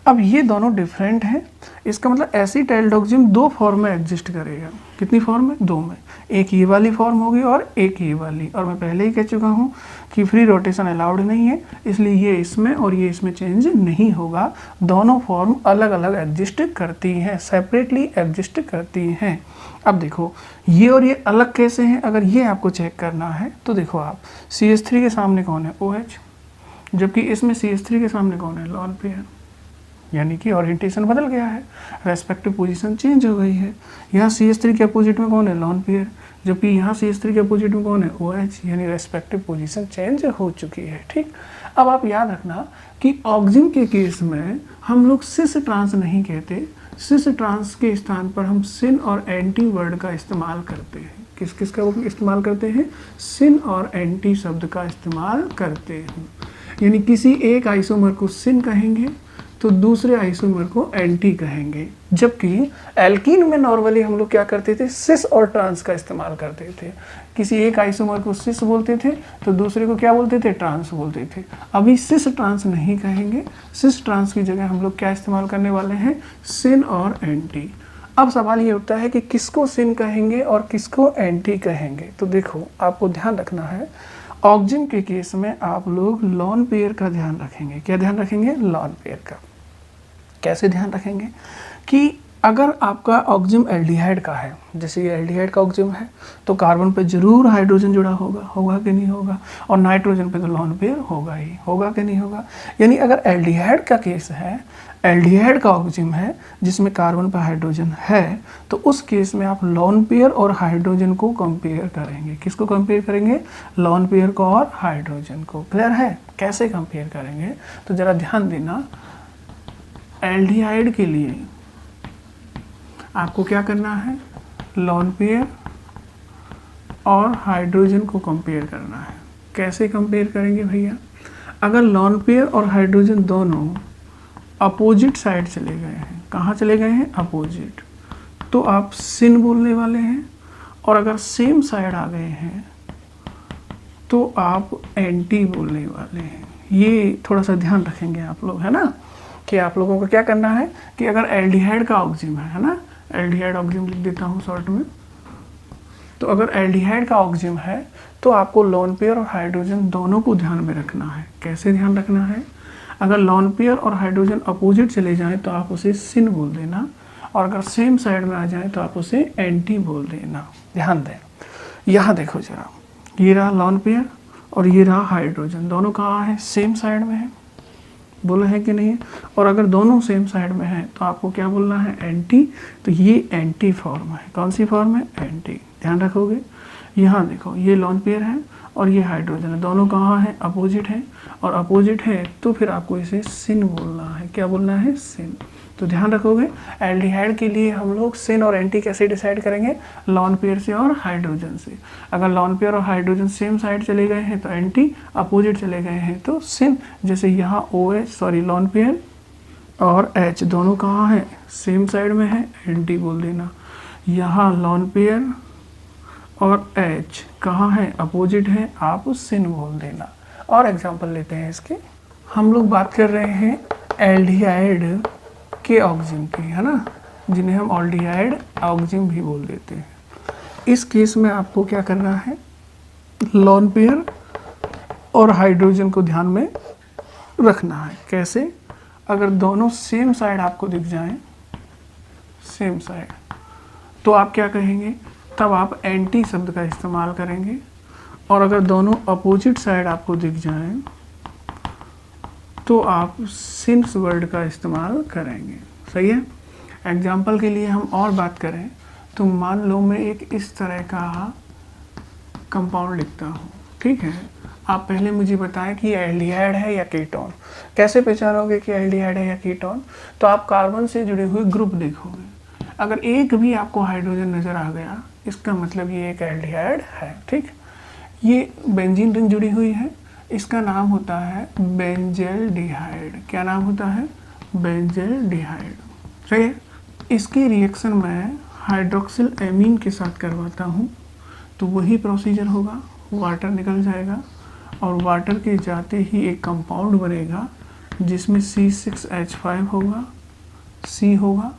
अब ये दोनों डिफरेंट हैं, इसका मतलब एसीटैल्ड ऑक्जिम 2 फॉर्म में एग्जिस्ट करेगा। कितनी फॉर्म में? 2 में। एक ये वाली फॉर्म होगी और एक ये वाली। और मैं पहले ही कह चुका हूँ कि फ्री रोटेशन अलाउड नहीं है, इसलिए ये इसमें और ये इसमें चेंज नहीं होगा। दोनों फॉर्म अलग अलग एग्जिस्ट करती हैं, सेपरेटली एग्जिस्ट करती हैं। अब देखो ये और ये अलग कैसे हैं, अगर ये आपको चेक करना है तो देखो आप, CH3 के सामने कौन है? OH, जबकि इसमें CH3 के सामने कौन है? Lone pair. यानी कि ओरिएंटेशन बदल गया है, रेस्पेक्टिव पोजीशन चेंज हो गई है। यहाँ CH3 के अपोजिट में कौन है? लोन पेयर, जबकि यहाँ CH3 के अपोजिट में कौन है? OH, यानी रेस्पेक्टिव पोजीशन चेंज हो चुकी है। ठीक, अब आप याद रखना कि ऑक्जिम के केस में हम लोग सिस ट्रांस नहीं कहते, सिस ट्रांस के स्थान पर हम सिन और एंटी वर्ड का इस्तेमाल करते हैं। किस का इस्तेमाल करते हैं? सिन और एंटी शब्द का इस्तेमाल करते हैं। यानी किसी एक आइसोमर को सिन कहेंगे तो दूसरे आइसोमर को एंटी कहेंगे। जबकि एल्कीन में नॉर्मली हम लोग क्या करते थे, सिस और ट्रांस का इस्तेमाल करते थे। किसी एक आइसोमर को सिस बोलते थे तो दूसरे को क्या बोलते थे, ट्रांस बोलते थे। अभी सिस ट्रांस नहीं कहेंगे, सिस ट्रांस की जगह हम लोग क्या इस्तेमाल करने वाले हैं, सिन और एंटी। अब सवाल ये उठता है कि किसको सिन कहेंगे और किसको एंटी कहेंगे। तो देखो आपको ध्यान रखना है, ऑक्जिन के केस में आप लोग लॉन पेयर का ध्यान रखेंगे। क्या ध्यान रखेंगे, लॉन पेयर का। कैसे ध्यान रखेंगे कि अगर आपका ऑक्जिम एल्डिहाइड का है, जैसे ये एल्डिहाइड का ऑक्जिम है, तो कार्बन पे जरूर हाइड्रोजन जुड़ा होगा कि नहीं होगा, और नाइट्रोजन पे तो लॉन पेयर होगा ही, होगा कि नहीं होगा। यानी अगर एल्डिहाइड का केस है, एल्डिहाइड का ऑक्जिम है जिसमें कार्बन पर हाइड्रोजन है, तो उस केस में आप लॉन पेयर और हाइड्रोजन को कंपेयर करेंगे। किसको कंपेयर करेंगे, लॉन पेयर को और हाइड्रोजन को। क्लियर है, कैसे कंपेयर करेंगे, तो जरा ध्यान देना। एल्डिहाइड के लिए आपको क्या करना है, लॉन पेयर और हाइड्रोजन को कंपेयर करना है। कैसे कंपेयर करेंगे भैया, अगर लॉन पेयर और हाइड्रोजन दोनों अपोजिट साइड चले गए हैं, कहाँ चले गए हैं, अपोजिट, तो आप सिन बोलने वाले हैं। और अगर सेम साइड आ गए हैं तो आप एंटी बोलने वाले हैं। ये थोड़ा सा ध्यान रखेंगे आप लोग, है ना, कि आप लोगों को क्या करना है कि अगर एल्डिहाइड का ऑक्जिम है ना, एल्डिहाइड ऑक्जिम लिख देता हूँ शॉर्ट में, तो अगर एल्डिहाइड का ऑक्जिम है तो आपको लॉन पेयर और हाइड्रोजन दोनों को ध्यान में रखना है। कैसे ध्यान रखना है, अगर लॉन पेयर और हाइड्रोजन अपोजिट चले जाएं तो आप उसे सिन बोल देना, और अगर सेम साइड में आ जाए तो आप उसे एंटी बोल देना। ध्यान दें, यहाँ देखो जरा, ये रहा लॉन पेयर और ये रहा हाइड्रोजन, दोनों कहाँ है, सेम साइड में है, बोला है कि नहीं। और अगर दोनों सेम साइड में है तो आपको क्या बोलना है, एंटी। तो ये एंटी फॉर्म है, कौन सी फॉर्म है, एंटी। ध्यान रखोगे, यहाँ देखो ये लॉन पेयर है और ये हाइड्रोजन है, दोनों कहाँ है, अपोजिट है, और अपोजिट है तो फिर आपको इसे सिन बोलना है। क्या बोलना है, सिन। तो ध्यान रखोगे, एल्डिहाइड के लिए हम लोग सिन और एंटी कैसे डिसाइड करेंगे, लॉन पेयर से और हाइड्रोजन से। अगर लॉन पेयर और हाइड्रोजन सेम साइड चले गए हैं तो एंटी, अपोजिट चले गए हैं तो सिन। जैसे यहाँ लॉन पेयर और H दोनों कहाँ हैं, सेम साइड में है, एंटी बोल देना। यहाँ लॉन पेयर और H कहाँ है, अपोजिट है, आप सिन बोल देना। और एग्जांपल लेते हैं इसके, हम लोग बात कर रहे हैं एल्डिहाइड के ऑक्जिम की, है ना, जिन्हें हम एल्डिहाइड ऑक्जिम भी बोल देते हैं। इस केस में आपको क्या करना है, लॉन पेयर और हाइड्रोजन को ध्यान में रखना है। कैसे, अगर दोनों सेम साइड आपको दिख जाएं, सेम साइड, तो आप क्या कहेंगे, तब आप एंटी शब्द का इस्तेमाल करेंगे। और अगर दोनों अपोजिट साइड आपको दिख जाएं तो आप सिंस वर्ड का इस्तेमाल करेंगे। सही है। एग्जाम्पल के लिए हम और बात करें तो मान लो मैं एक इस तरह का कंपाउंड लिखता हूँ, ठीक है। आप पहले मुझे बताएं कि एल्डिहाइड है या कीटोन। कैसे पहचानोगे कि एल्डिहाइड है या कीटोन, तो आप कार्बन से जुड़े हुए ग्रुप देखोगे। अगर एक भी आपको हाइड्रोजन नज़र आ गया, इसका मतलब ये एक एल्डिहाइड है, ठीक। ये बेंजीन रिंग जुड़ी हुई है, इसका नाम होता है बेंजेल्डिहाइड। क्या नाम होता है, बेंजेल्डिहाइड। सही है। इसकी रिएक्शन मैं हाइड्रोक्सिल एमीन के साथ करवाता हूँ तो वही प्रोसीजर होगा, वाटर निकल जाएगा और वाटर के जाते ही एक कंपाउंड बनेगा जिसमें C6H5 होगा, C होगा,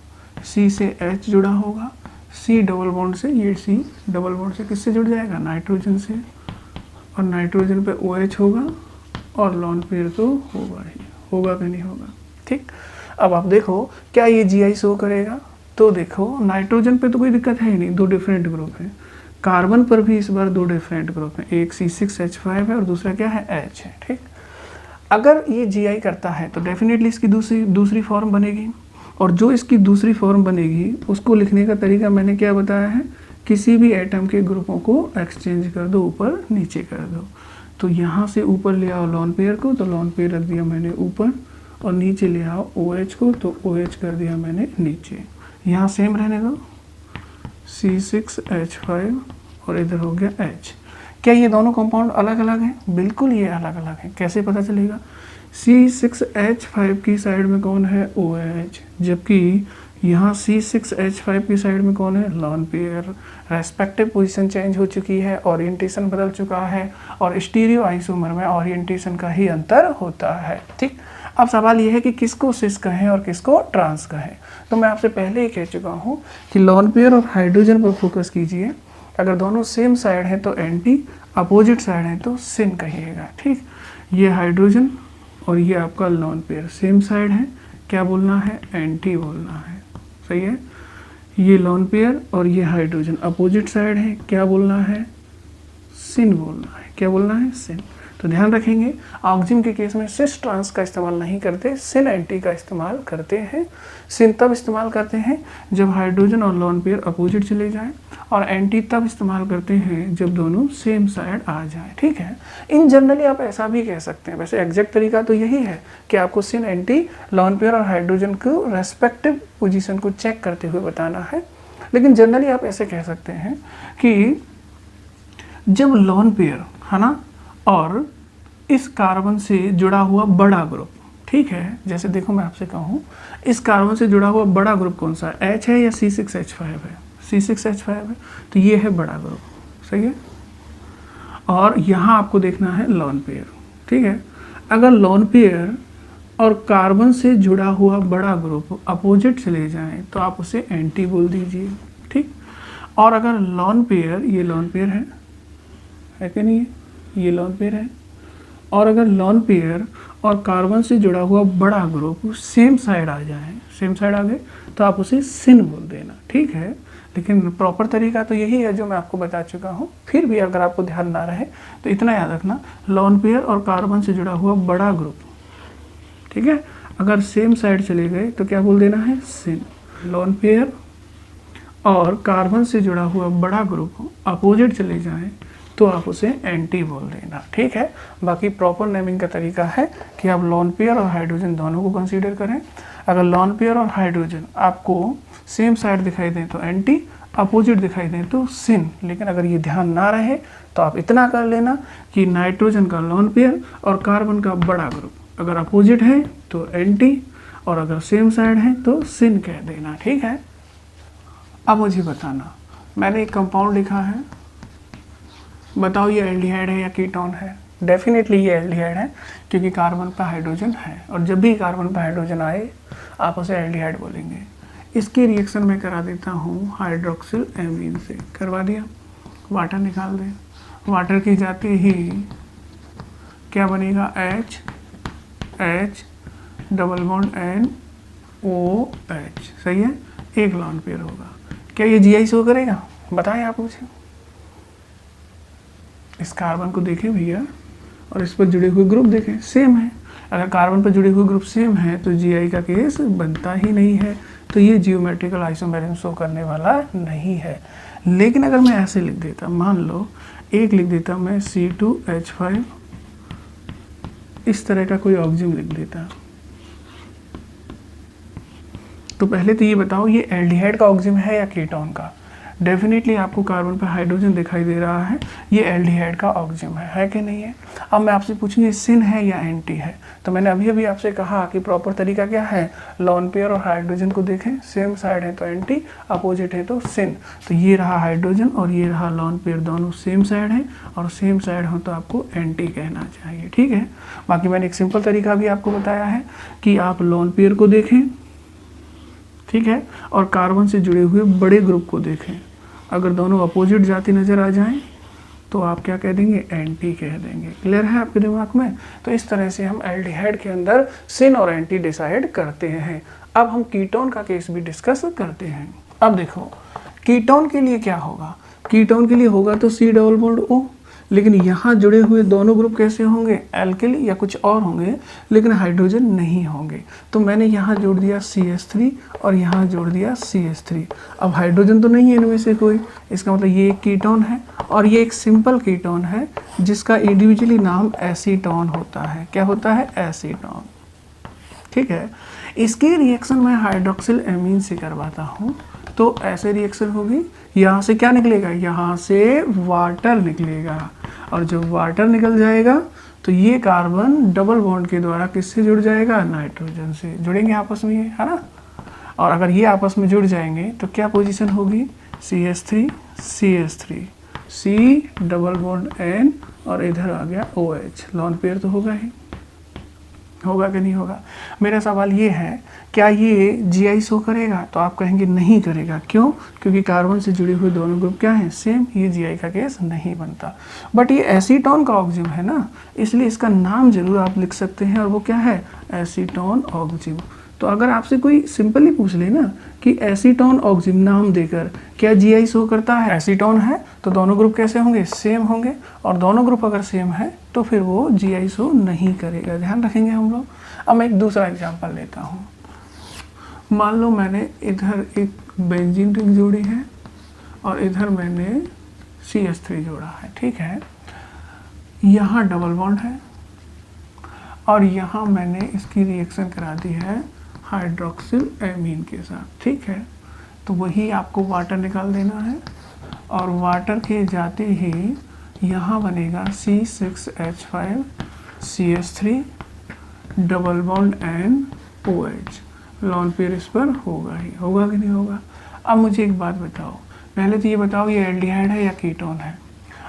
C से H जुड़ा होगा, C डबल बॉन्ड से, ये C डबल बॉन्ड से किससे जुड़ जाएगा, नाइट्रोजन से, और नाइट्रोजन पे OH होगा और लॉन पेयर तो होगा ही, होगा कि नहीं होगा, ठीक। अब आप देखो क्या ये GI शो करेगा, तो देखो नाइट्रोजन पे तो कोई दिक्कत है ही नहीं, दो डिफरेंट ग्रुप हैं। कार्बन पर भी इस बार दो डिफरेंट ग्रुप हैं, एक C6H5 है और दूसरा क्या है, H है, ठीक। अगर ये GI करता है तो डेफिनेटली इसकी दूसरी फॉर्म बनेगी, और जो इसकी दूसरी फॉर्म बनेगी उसको लिखने का तरीका मैंने क्या बताया है, किसी भी एटम के ग्रुपों को एक्सचेंज कर दो, ऊपर नीचे कर दो। तो यहाँ से ऊपर ले आओ लॉन पेयर को, तो लॉन पेयर रख दिया मैंने ऊपर, और नीचे ले आओ OH को, तो OH कर दिया मैंने नीचे। यहाँ सेम रहने दो, C6H5 और इधर हो गया H। क्या ये दोनों कंपाउंड अलग अलग हैं? बिल्कुल ये अलग अलग हैं। कैसे पता चलेगा? C6H5 की साइड में कौन है? OH, जबकि यहाँ C6H5 की साइड में कौन है? Lone pair. Respective position change हो चुकी है, ओरिएंटेशन बदल चुका है, और स्टीरियो आइसोमर में ओरिएंटेशन का ही अंतर होता है। ठीक, अब सवाल यह है कि किसको सिस कहें और किसको ट्रांस कहें। तो मैं आपसे पहले ही कह चुका हूँ कि लॉन पेयर और हाइड्रोजन पर फोकस कीजिए। अगर दोनों सेम साइड है तो एंटी, अपोजिट साइड है तो सिन कहिएगा। ठीक, ये हाइड्रोजन और ये आपका लॉन पेयर सेम साइड है, क्या बोलना है? एंटी बोलना है। सही है। ये लॉन पेयर और ये हाइड्रोजन अपोजिट साइड है, क्या बोलना है? सिन बोलना है। क्या बोलना है? सिन। तो ध्यान रखेंगे, ऑक्जिन के केस में सिस ट्रांस का इस्तेमाल नहीं करते, सिन एंटी का इस्तेमाल करते हैं। सिन तब इस्तेमाल करते हैं जब हाइड्रोजन और लॉन पेयर अपोजिट चले जाएं, और एंटी तब इस्तेमाल करते हैं जब दोनों सेम साइड आ जाएं। ठीक है। इन जनरली आप ऐसा भी कह सकते हैं, वैसे एग्जैक्ट तरीका तो यही है कि आपको सिन एंटी, लॉन पेयर और हाइड्रोजन को रेस्पेक्टिव पोजीशन को चेक करते हुए बताना है। लेकिन जनरली आप ऐसे कह सकते हैं कि जब लॉन पेयर है ना, और इस कार्बन से जुड़ा हुआ बड़ा ग्रुप, ठीक है, जैसे देखो मैं आपसे कहूँ इस कार्बन से जुड़ा हुआ बड़ा ग्रुप कौन सा है? H है या C6H5 है? C6H5 है, तो ये है बड़ा ग्रुप। सही है। और यहाँ आपको देखना है लॉन पेयर। ठीक है। अगर लॉन पेयर और कार्बन से जुड़ा हुआ बड़ा ग्रुप अपोजिट चले जाएं तो आप उसे एंटी बोल दीजिए। ठीक। और अगर लॉन पेयर, ये लॉन पेयर है कि नहीं है? ये लॉन पेयर है, और अगर लॉन पेयर और कार्बन से जुड़ा हुआ बड़ा ग्रुप सेम साइड आ जाए, सेम साइड आ गए, तो आप उसे सिन बोल देना। ठीक है। लेकिन प्रॉपर तरीका तो यही है जो मैं आपको बता चुका हूँ। फिर भी अगर आपको ध्यान ना रहे तो इतना याद रखना, लॉन पेयर और कार्बन से जुड़ा हुआ बड़ा ग्रुप, ठीक है, अगर सेम साइड चले गए तो क्या बोल देना है? सिन। लॉन पेयर और कार्बन से जुड़ा हुआ बड़ा ग्रुप अपोजिट चले जाएं तो आप उसे एंटी बोल देना। ठीक है। बाकी प्रॉपर नेमिंग का तरीका है कि आप लॉन पेयर और हाइड्रोजन दोनों को कंसीडर करें। अगर लॉन पेयर और हाइड्रोजन आपको सेम साइड दिखाई दें तो एंटी, अपोजिट दिखाई दें तो सिन। लेकिन अगर ये ध्यान ना रहे तो आप इतना कर लेना कि नाइट्रोजन का लॉन पेयर और कार्बन का बड़ा ग्रुप अगर अपोजिट है तो एंटी, और अगर सेम साइड है तो सिन कह देना। ठीक है। अब मुझे बताना, मैंने एक कंपाउंड लिखा है, बताओ ये एल्डिहाइड है या कीटोन है? डेफिनेटली ये एल्डिहाइड है, क्योंकि कार्बन पर हाइड्रोजन है, और जब भी कार्बन पर हाइड्रोजन आए आप उसे एल्डिहाइड बोलेंगे। इसकी रिएक्शन मैं करा देता हूँ हाइड्रोक्सिल एमीन से। करवा दिया। वाटर निकाल दें। वाटर की जाते ही क्या बनेगा? H double bond NOH। सही है। एक लॉन पेयर होगा। क्या ये GI शो करेगा? बताएं आप मुझे। इस कार्बन को देखें भैया, और इस पर जुड़े हुए ग्रुप देखें, सेम है। अगर कार्बन पर जुड़े हुए ग्रुप सेम है तो GI का केस बनता ही नहीं है, तो ये जियोमेट्रिकल आइसोमेरिज्म शो करने वाला नहीं है। लेकिन अगर मैं ऐसे लिख देता, मान लो एक लिख देता मैं C2H5, इस तरह का कोई ऑक्जिन लिख देता, तो पहले तो ये बताओ ये एल्डिहाइड का ऑक्जिन है या कीटोन का? डेफिनेटली आपको कार्बन पर हाइड्रोजन दिखाई दे रहा है, ये एल्डिहाइड का ऑक्जिन है कि नहीं है? अब मैं आपसे पूछूंगी सिन है या एंटी है? तो मैंने अभी अभी आपसे कहा कि प्रॉपर तरीका क्या है? लॉन पेयर और हाइड्रोजन को देखें, सेम साइड है तो एंटी, अपोजिट है तो सिन। तो ये रहा हाइड्रोजन और ये रहा लॉन पेयर, दोनों सेम साइड है, और सेम साइड हो तो आपको एंटी कहना चाहिए। ठीक है। बाकी मैंने एक सिंपल तरीका भी आपको बताया है कि आप लॉन पेयर को देखें, ठीक है, और कार्बन से जुड़े हुए बड़े ग्रुप को देखें। अगर दोनों अपोजिट जाति नज़र आ जाएं तो आप क्या कह देंगे? एंटी कह देंगे। क्लियर है आपके दिमाग में? तो इस तरह से हम एल्डिहाइड के अंदर सिन और एंटी डिसाइड करते हैं। अब हम कीटोन का केस भी डिस्कस करते हैं। अब देखो कीटोन के लिए क्या होगा? कीटोन के लिए होगा तो C डबल बॉन्ड O, लेकिन यहाँ जुड़े हुए दोनों ग्रुप कैसे होंगे? एल्किल या कुछ और होंगे, लेकिन हाइड्रोजन नहीं होंगे। तो मैंने यहाँ जोड़ दिया CH3 और यहाँ जोड़ दिया CH3। अब हाइड्रोजन तो नहीं है इनमें से कोई, इसका मतलब ये एक कीटोन है, और ये एक सिंपल कीटोन है जिसका इंडिविजुअली नाम एसीटोन होता है। क्या होता है? एसीटोन। ठीक है। इसकी रिएक्शन मैं हाइड्रोक्सिल एमीन से करवाता हूँ, तो ऐसे रिएक्शन होगी, यहाँ से क्या निकलेगा, यहाँ से वाटर निकलेगा, और जब वाटर निकल जाएगा तो ये कार्बन डबल बॉन्ड के द्वारा किससे जुड़ जाएगा, नाइट्रोजन से जुड़ेंगे आपस में, ये है ना। और अगर ये आपस में जुड़ जाएंगे तो क्या पोजीशन होगी, CH3 CH3 C double bond N और इधर आ गया OH, लॉन पेयर तो होगा ही, होगा कि नहीं होगा। मेरा सवाल ये है, क्या ये GI शो करेगा, तो आप कहेंगे नहीं करेगा। क्यों, क्योंकि कार्बन से जुड़े हुए दोनों ग्रुप क्या हैं, सेम, ये GI का केस नहीं बनता। बट ये एसीटोन का ऑक्जिम है ना, इसलिए इसका नाम जरूर आप लिख सकते हैं, और वो क्या है, एसीटोन ऑक्जिम। तो अगर आपसे कोई सिंपली पूछ ले ना कि एसीटोन ऑक्जिम नाम देकर क्या GI शो करता है, एसीटोन है तो दोनों ग्रुप कैसे होंगे, सेम होंगे, और दोनों ग्रुप अगर सेम है तो फिर वो GI शो नहीं करेगा, ध्यान रखेंगे हम लोग। अब मैं एक दूसरा एग्जांपल लेता हूँ। मान लो मैंने इधर एक बेंजीन रिंग जोड़ी है और इधर मैंने CH3 जोड़ा है, ठीक है। यहाँ डबल बॉन्ड है और यहाँ मैंने इसकी रिएक्शन करा दी है हाइड्रोक्सिल एमीन के साथ, ठीक है। तो वही आपको वाटर निकाल देना है, और वाटर के जाते ही यहाँ बनेगा C6H5 CH3 double bond N OH, lone pair इस पर होगा ही, होगा कि नहीं होगा। अब मुझे एक बात बताओ, पहले तो ये बताओ ये एल्डिहाइड है या कीटोन है।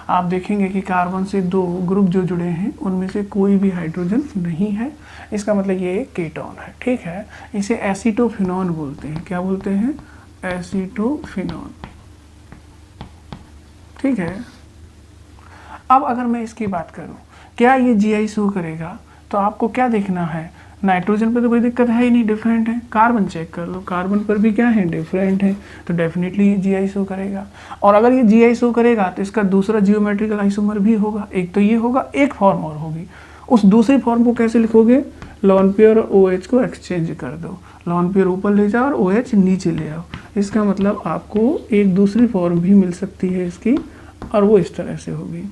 आप देखेंगे कि कार्बन से दो ग्रुप जो जुड़े हैं उनमें से कोई भी हाइड्रोजन नहीं है, इसका मतलब ये कीटोन है, ठीक है। इसे एसीटोफिनॉन बोलते हैं, क्या बोलते हैं, एसीटोफिनॉन, ठीक है। अब अगर मैं इसकी बात करूं, क्या ये GI शो करेगा, तो आपको क्या देखना है, नाइट्रोजन पे तो कोई दिक्कत है ही नहीं, डिफरेंट है। कार्बन चेक कर लो, कार्बन पर भी क्या है, डिफरेंट है, तो डेफिनेटली ये GI शो करेगा। और अगर ये GI शो करेगा तो इसका दूसरा जियोमेट्रिकल आइसोमर भी होगा, एक तो ये होगा, एक फॉर्म और होगी। उस दूसरी फॉर्म को कैसे लिखोगे, लॉन पेयर और OH को एक्सचेंज कर दो, लॉन पेयर ऊपर ले जाओ और OH नीचे ले आओ। इसका मतलब आपको एक दूसरी फॉर्म भी मिल सकती है इसकी, और वो इस तरह से होगी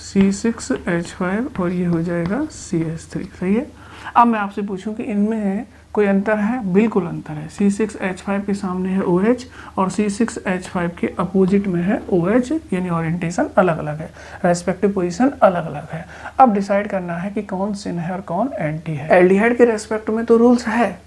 C6H5 और ये हो जाएगा CH3, सही है। अब मैं आपसे पूछूं कि इनमें कोई अंतर है, बिल्कुल अंतर है। C6H5 के सामने है OH और C6H5 के अपोजिट में है OH, यानी ओरिएंटेशन अलग अलग है, रेस्पेक्टिव पोजीशन अलग अलग है। अब डिसाइड करना है कि कौन सिन है और कौन एंटी है। एल्डिहाइड के रेस्पेक्ट में तो रूल्स है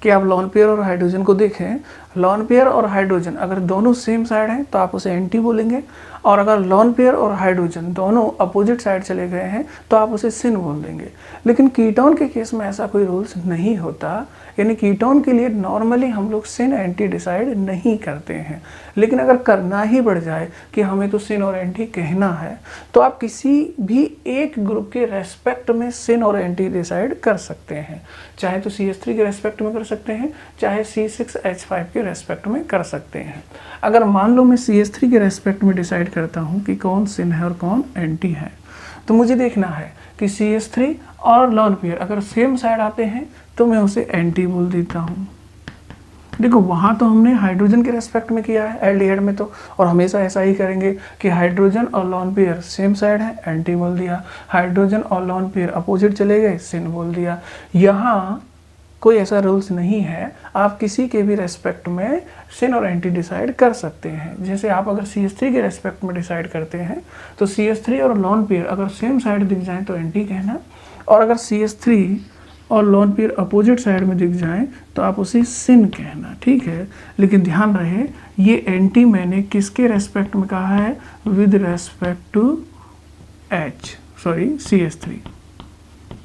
कि आप लॉन पेयर और हाइड्रोजन को देखें, लॉन पेयर और हाइड्रोजन अगर दोनों सेम साइड हैं तो आप उसे एंटी बोलेंगे, और अगर लॉन पेयर और हाइड्रोजन दोनों अपोजिट साइड चले गए हैं तो आप उसे सिन बोल देंगे। लेकिन कीटोन के केस में ऐसा कोई रूल्स नहीं होता, यानी कीटोन के लिए नॉर्मली हम लोग सिन एंटी डिसाइड नहीं करते हैं। लेकिन अगर करना ही पड़ जाए कि हमें तो सिन और एंटी कहना है, तो आप किसी भी एक ग्रुप के रेस्पेक्ट में सिन और एंटी डिसाइड कर सकते हैं। चाहे तो CH3 के रेस्पेक्ट में कर सकते हैं, चाहे C6H5 के रेस्पेक्ट में कर सकते हैं। अगर मान लो मैं CH3 के रेस्पेक्ट में डिसाइड करता हूँ कि कौन सिन है और कौन एंटी है, तो मुझे देखना है कि CH3 और लॉन पेयर अगर सेम साइड आते हैं तो मैं उसे एंटी बोल देता हूँ। देखो वहाँ तो हमने हाइड्रोजन के रेस्पेक्ट में किया है एल्डिहाइड में तो, और हमेशा ऐसा ही करेंगे कि हाइड्रोजन और लॉन पेयर सेम साइड है, एंटी बोल दिया। हाइड्रोजन और लॉन पेयर अपोजिट चले गए, सिन बोल दिया। यहाँ कोई ऐसा रूल्स नहीं है, आप किसी के भी रेस्पेक्ट में सिन और एंटी डिसाइड कर सकते हैं। जैसे आप अगर CH3 के रेस्पेक्ट में डिसाइड करते हैं तो CH3 और लॉन पेयर अगर सेम साइड दिख जाए तो एंटी कहना, और अगर CH3 और लॉन पेयर अपोजिट साइड में दिख जाएं तो आप उसे सिन कहना, ठीक है। लेकिन ध्यान रहे ये एंटी मैंने किसके रेस्पेक्ट में कहा है, विद रेस्पेक्ट टू CH3।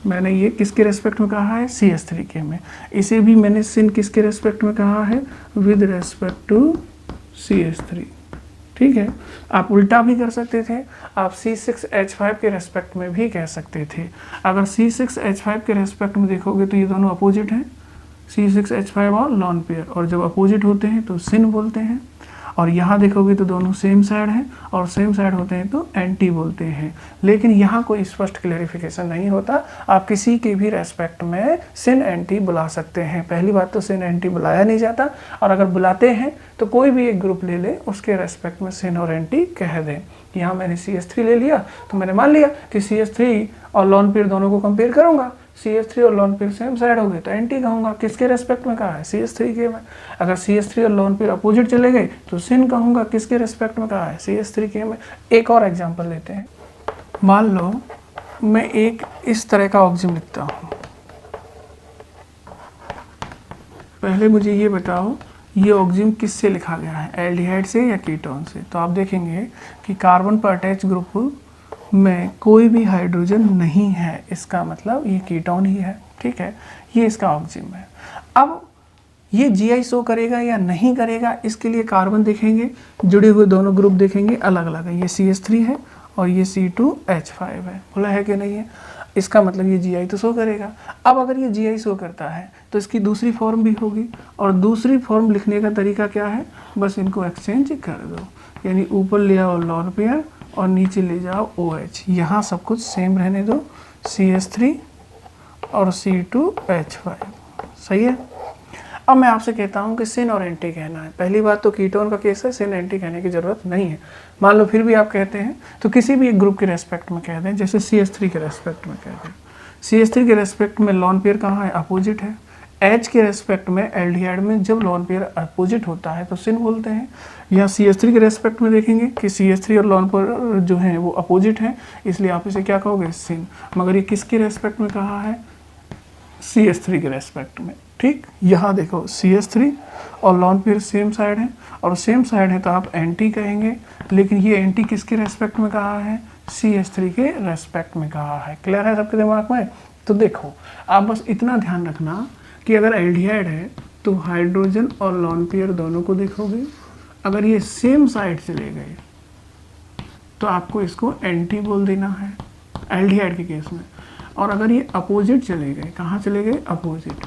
मैंने ये किसके रेस्पेक्ट में कहा है, CH3 के में। इसे भी मैंने सिन किसके रेस्पेक्ट में कहा है, विद रेस्पेक्ट टू CH3, ठीक है। आप उल्टा भी कर सकते थे, आप C6H5 के रेस्पेक्ट में भी कह सकते थे। अगर C6H5 के रेस्पेक्ट में देखोगे तो ये दोनों अपोजिट हैं, C6H5 और लॉन पेयर, और जब अपोजिट होते हैं तो सिन बोलते हैं। और यहाँ देखोगे तो दोनों सेम साइड हैं, और सेम साइड होते हैं तो एंटी बोलते हैं। लेकिन यहाँ कोई स्पष्ट क्लेरिफिकेशन नहीं होता, आप किसी के भी रेस्पेक्ट में सिन एंटी बुला सकते हैं। पहली बात तो सिन एंटी बुलाया नहीं जाता, और अगर बुलाते हैं तो कोई भी एक ग्रुप ले ले, उसके रेस्पेक्ट में सिन और एंटी कह दें। यहाँ मैंने CH3 ले लिया तो मैंने मान लिया कि CH3 और लॉन पेयर दोनों को कंपेयर करूँगा CH3 और लोन पेयर सेम साइड हो गए तो एंटी कहूँगा। किसके रेस्पेक्ट में कहा है? CH3 के में। अगर CH3 और लोन पेयर अपोजिट चले गए तो सिन कहूँगा। किसके रेस्पेक्ट में कहा है? CH3 के में। एक और एग्जाम्पल लेते हैं। मान लो मैं एक इस तरह का ऑक्सिजन लिखता हूँ। पहले मुझे ये बताओ ये ऑक्सिजन किससे लिखा गया है, एल्डिहाइड से या कीटोन से? तो आप देखेंगे कि कार्बन पर अटैच ग्रुप में कोई भी हाइड्रोजन नहीं है, इसका मतलब ये कीटोन ही है। ठीक है, ये इसका ऑक्सिजन है। अब ये GI शो करेगा या नहीं करेगा, इसके लिए कार्बन देखेंगे, जुड़े हुए दोनों ग्रुप देखेंगे अलग अलग है। ये CH3 है और ये C2H5 है, बोला है कि नहीं है? इसका मतलब ये GI तो शो करेगा। अब अगर ये GI शो करता है तो इसकी दूसरी फॉर्म भी होगी, और दूसरी फॉर्म लिखने का तरीका क्या है? बस इनको एक्सचेंज कर दो, यानी ऊपर ले आओ लोन पेयर और नीचे ले जाओ OH। यहाँ सब कुछ सेम रहने दो, CH3 और C2H5। सही है। अब मैं आपसे कहता हूँ कि सिन और एंटी कहना है। पहली बात तो कीटोन का केस है, सिन एंटी कहने की जरूरत नहीं है। मान लो फिर भी आप कहते हैं तो किसी भी एक ग्रुप के रेस्पेक्ट में कह दें, जैसे CH3 के रेस्पेक्ट में कह दें। CH3 के रेस्पेक्ट में लोन पेयर कहाँ है? अपोजिट है। H के रेस्पेक्ट में एल्डिहाइड में जब लोन पेयर अपोजिट होता है तो सिन बोलते हैं। यहाँ CH3 के रेस्पेक्ट में देखेंगे कि CH3 और लोन पेयर जो हैं वो अपोजिट हैं, इसलिए आप इसे क्या कहोगे? सिन। मगर ये किसके रेस्पेक्ट में कहा है? CH3 के रेस्पेक्ट में। ठीक, यहाँ देखो CH3 और लोन पेयर सेम साइड है, और सेम साइड है तो आप एंटी कहेंगे, लेकिन ये एंटी किसके रेस्पेक्ट में कहा है? CH3 के रेस्पेक्ट में कहा है। क्लियर है सबके दिमाग में? तो देखो आप बस इतना ध्यान रखना कि अगर एल्डिहाइड है तो हाइड्रोजन और लोन पेयर दोनों को देखोगे। अगर ये सेम साइड चले गए तो आपको इसको एंटी बोल देना है एल्डिहाइड के केस में, और अगर ये अपोजिट चले गए, कहाँ चले गए? अपोजिट,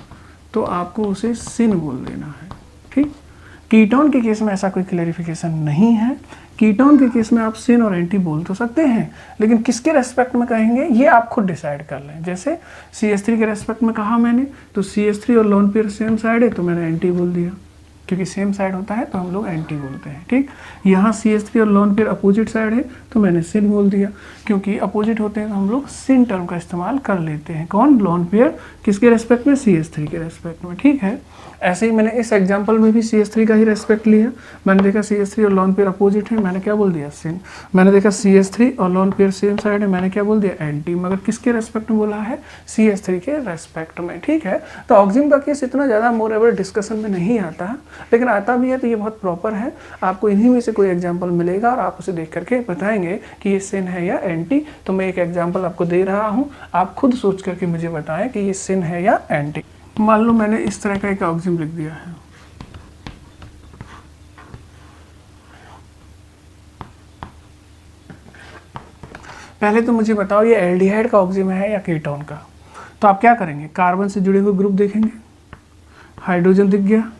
तो आपको उसे सिन बोल देना है। ठीक, कीटोन के केस में ऐसा कोई क्लैरिफिकेशन नहीं है। कीटोन के केस में आप सिन और एंटी बोल तो सकते हैं, लेकिन किसके रेस्पेक्ट में कहेंगे ये आप खुद डिसाइड कर लें। जैसे CH3 के रेस्पेक्ट में कहा मैंने, तो CH3 और लोन पेयर सेम साइड है तो मैंने एंटी बोल दिया, क्योंकि सेम साइड होता है तो हम लोग एंटी बोलते हैं। ठीक, यहाँ CH3 और लोन पेयर अपोजिट साइड है तो मैंने सिन बोल दिया, क्योंकि अपोजिट होते हैं तो हम लोग सिन टर्म का इस्तेमाल कर लेते हैं। कौन? Lone pair. किसके रेस्पेक्ट में? CH3 के रेस्पेक्ट में। ठीक है, ऐसे ही मैंने इस एग्जाम्पल में भी CH3 का ही रेस्पेक्ट लिया। मैंने देखा CH3 और लोन पेयर अपोजिट है, मैंने क्या बोल दिया? सिन। मैंने देखा CH3 और लोन पेयर सेम साइड है, मैंने क्या बोल दिया? एंटी। मगर किसके रेस्पेक्ट में बोला है? CH3 के रेस्पेक्ट में। ठीक है, तो ऑक्सिजन का केस इतना ज़्यादा मोर एवर डिस्कशन में नहीं आता, लेकिन आता भी है तो ये बहुत प्रॉपर है। आपको इन्हीं में से कोई एग्जाम्पल मिलेगा और आप उसे देख करके बताएंगे कि ये सिन है या एंटी। तो मैं एक एग्जाम्पल आपको दे रहा हूँ, आप खुद सोच करके मुझे बताएं कि ये सिन है या एंटी। मान लो मैंने इस तरह का एक ऑक्सिजन लिख दिया है। पहले तो मुझे बताओ ये एल्डिहाइड का ऑक्सिजन है या कीटोन का? तो आप क्या करेंगे? कार्बन से जुड़े हुए ग्रुप देखेंगे, हाइड्रोजन दिख गया।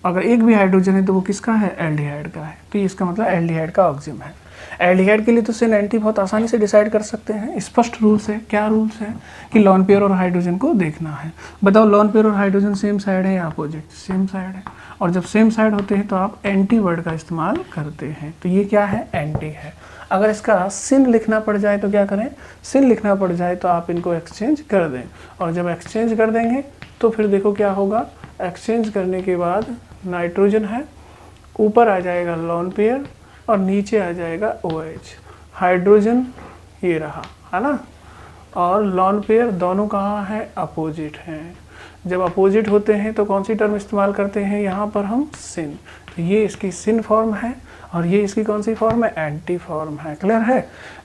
अगर एक भी हाइड्रोजन है तो वो किसका है? एल्डिहाइड का है। तो ये इसका मतलब एल्डिहाइड का ऑक्सिजन है। एल्डिहाइड के लिए तो सिन एंटी बहुत आसानी से डिसाइड कर सकते हैं, स्पष्ट रूल्स है। क्या रूल्स है? कि लोन पेयर और हाइड्रोजन को देखना है। बताओ लोन पेयर और हाइड्रोजन सेम साइड है या अपोजिट? सेम साइड है, और जब सेम साइड होते हैं तो आप एंटी वर्ड का इस्तेमाल करते हैं। तो ये क्या है? एंटी है। अगर इसका सिन लिखना पड़ जाए तो क्या करें? सिन लिखना पड़ जाए तो आप इनको एक्सचेंज कर दें, और जब एक्सचेंज कर देंगे तो फिर देखो क्या होगा। एक्सचेंज करने के बाद नाइट्रोजन है, ऊपर आ जाएगा लोन पेयर और नीचे आ जाएगा OH। हाइड्रोजन ये रहा, है ना, और लोन पेयर दोनों कहाँ हैं? अपोजिट हैं। जब अपोजिट होते हैं तो कौन सी टर्म इस्तेमाल करते हैं यहाँ पर हम? सिन। तो ये इसकी सिन फॉर्म है और ये इसकी कौन सी फॉर्म है? एंटी फॉर्म है। क्लियर है?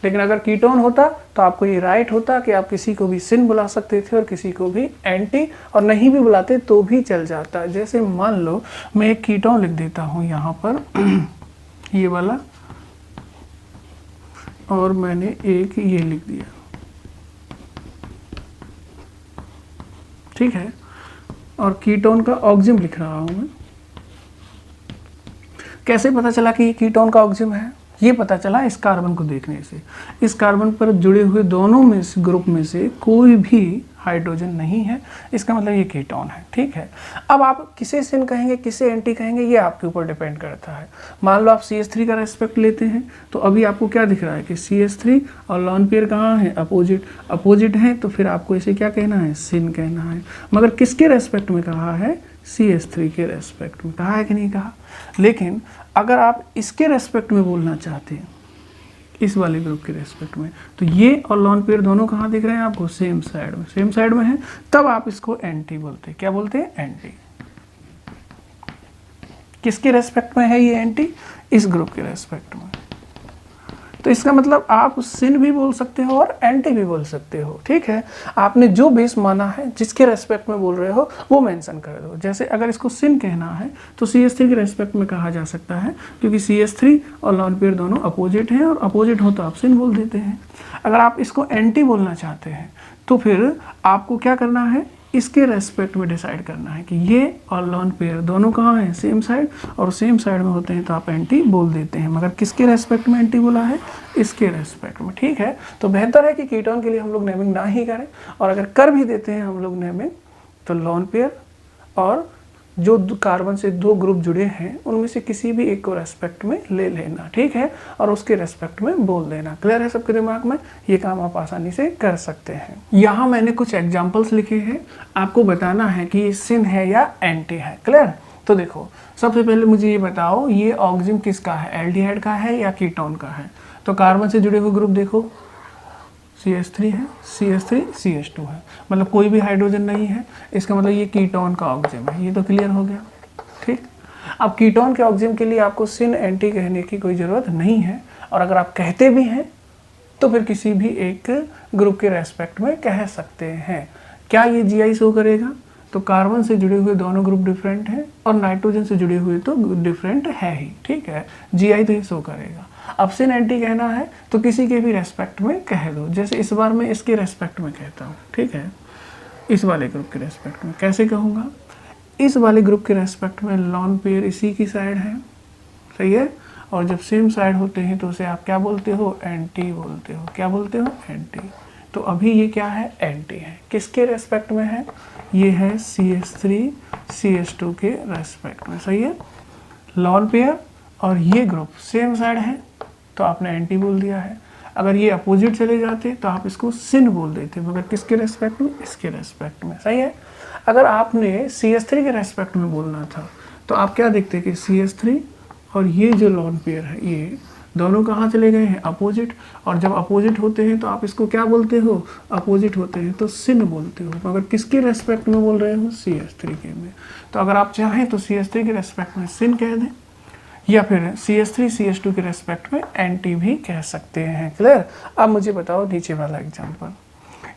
लेकिन अगर कीटोन होता तो आपको ये राइट होता कि आप किसी को भी सिन बुला सकते थे और किसी को भी एंटी, और नहीं भी बुलाते तो भी चल जाता। जैसे मान लो मैं एक कीटोन लिख देता हूँ यहाँ पर ये वाला, और मैंने एक ये लिख दिया। ठीक है, और कीटोन का ऑक्सिजन लिख रहा हूँ मैं। कैसे पता चला कि ये कीटोन का ऑक्सिजन है? ये पता चला इस कार्बन को देखने से। इस कार्बन पर जुड़े हुए दोनों में से ग्रुप में से कोई भी हाइड्रोजन नहीं है, इसका मतलब ये कीटोन है। ठीक है, अब आप किसे सिन कहेंगे किसे एंटी कहेंगे ये आपके ऊपर डिपेंड करता है। मान लो आप CH3 का रेस्पेक्ट लेते हैं तो अभी आपको क्या दिख रहा है कि CH3 और लॉन पेयर कहाँ है, अपोजिट है, तो फिर आपको इसे क्या कहना है, सिन कहना है। मगर किसके रेस्पेक्ट में कहा है, CH3 के रेस्पेक्ट में कहा है कि नहीं कहा। लेकिन अगर आप इसके रेस्पेक्ट में बोलना चाहते हैं, इस वाले ग्रुप के रेस्पेक्ट में, तो ये और लॉन पेयर दोनों कहाँ दिख रहे हैं आपको, सेम साइड में है, तब आप इसको एंटी बोलते हैं। क्या बोलते हैं, एंटी। किसके रेस्पेक्ट में है ये एंटी, इस ग्रुप के रेस्पेक्ट में। तो इसका मतलब आप सिन भी बोल सकते हो और एंटी भी बोल सकते हो। ठीक है, आपने जो बेस माना है, जिसके रेस्पेक्ट में बोल रहे हो वो मेंशन कर दो। जैसे अगर इसको सिन कहना है तो CH3 के रेस्पेक्ट में कहा जा सकता है, क्योंकि CH3 और लॉन पेयर दोनों अपोजिट हैं, और अपोजिट हो तो आप सिन बोल देते हैं। अगर आप इसको एंटी बोलना चाहते हैं तो फिर आपको क्या करना है, इसके रेस्पेक्ट में डिसाइड करना है कि ये और लॉन पेयर दोनों कहाँ हैं, सेम साइड, और सेम साइड में होते हैं तो आप एंटी बोल देते हैं। मगर किसके रेस्पेक्ट में एंटी बोला है, इसके रेस्पेक्ट में। ठीक है, तो बेहतर है कि कीटोन के लिए हम लोग नेमिंग ना ही करें, और अगर कर भी देते हैं हम लोग नेमिंग तो लॉन पेयर और जो कार्बन से दो ग्रुप जुड़े हैं उनमें से किसी भी एक को रेस्पेक्ट में ले लेना। ठीक है, और उसके रेस्पेक्ट में बोल देना। क्लियर है सबके दिमाग में, ये काम आप आसानी से कर सकते हैं। यहाँ मैंने कुछ एग्जांपल्स लिखे हैं, आपको बताना है कि ये सिन है या एंटी है। क्लियर, तो देखो सबसे पहले मुझे ये बताओ, ये ऑक्सिजन किसका है, एल्डिहाइड का है या कीटोन का है। तो कार्बन से जुड़े हुए ग्रुप देखो, CH3 है, CH3 CH2 है, मतलब कोई भी हाइड्रोजन नहीं है, इसका मतलब ये कीटोन का ऑक्सिजन है। ये तो क्लियर हो गया। ठीक, अब कीटोन के ऑक्सिजन के लिए आपको सिन एंटी कहने की कोई ज़रूरत नहीं है, और अगर आप कहते भी हैं तो फिर किसी भी एक ग्रुप के रेस्पेक्ट में कह सकते हैं। क्या ये GI शो करेगा, तो कार्बन से जुड़े हुए दोनों ग्रुप डिफरेंट हैं और नाइट्रोजन से जुड़े हुए तो डिफरेंट है ही। ठीक है, GI तो ये शो करेगा। अब सिन एंटी कहना है तो किसी के भी रेस्पेक्ट में कह दो, जैसे इस बार मैं इसके रेस्पेक्ट में कहता हूँ। ठीक है, इस वाले ग्रुप के रेस्पेक्ट में कैसे कहूँगा, इस वाले ग्रुप के रेस्पेक्ट में लॉन पेयर इसी की साइड है, सही है, और जब सेम साइड होते हैं तो उसे आप क्या बोलते हो, एंटी बोलते हो। क्या बोलते हो, एंटी। तो अभी ये क्या है, एंटी है। किसके रेस्पेक्ट में है, ये है CH3 CH2 के रेस्पेक्ट में, सही है। लॉन पेयर और ये ग्रुप सेम साइड है तो आपने एंटी बोल दिया है। अगर ये अपोजिट चले जाते तो आप इसको सिन बोल देते, मगर किसके रेस्पेक्ट में, इसके रेस्पेक्ट में, सही है। अगर आपने CH3 के रेस्पेक्ट में बोलना था तो आप क्या देखते कि CH3 और ये जो लॉन पेयर है ये दोनों कहाँ चले गए हैं, अपोजिट, और जब अपोजिट होते हैं तो आप इसको क्या बोलते हो, अपोजिट होते हैं तो सिन बोलते हो। मगर किसके रेस्पेक्ट में बोल रहे हो, CH3 के में। तो अगर आप चाहें तो CH3 के रेस्पेक्ट में सिन कह दें, या फिर CH3 CH2 के रेस्पेक्ट में एंटी भी कह सकते हैं। क्लियर, अब मुझे बताओ नीचे वाला एग्जांपल,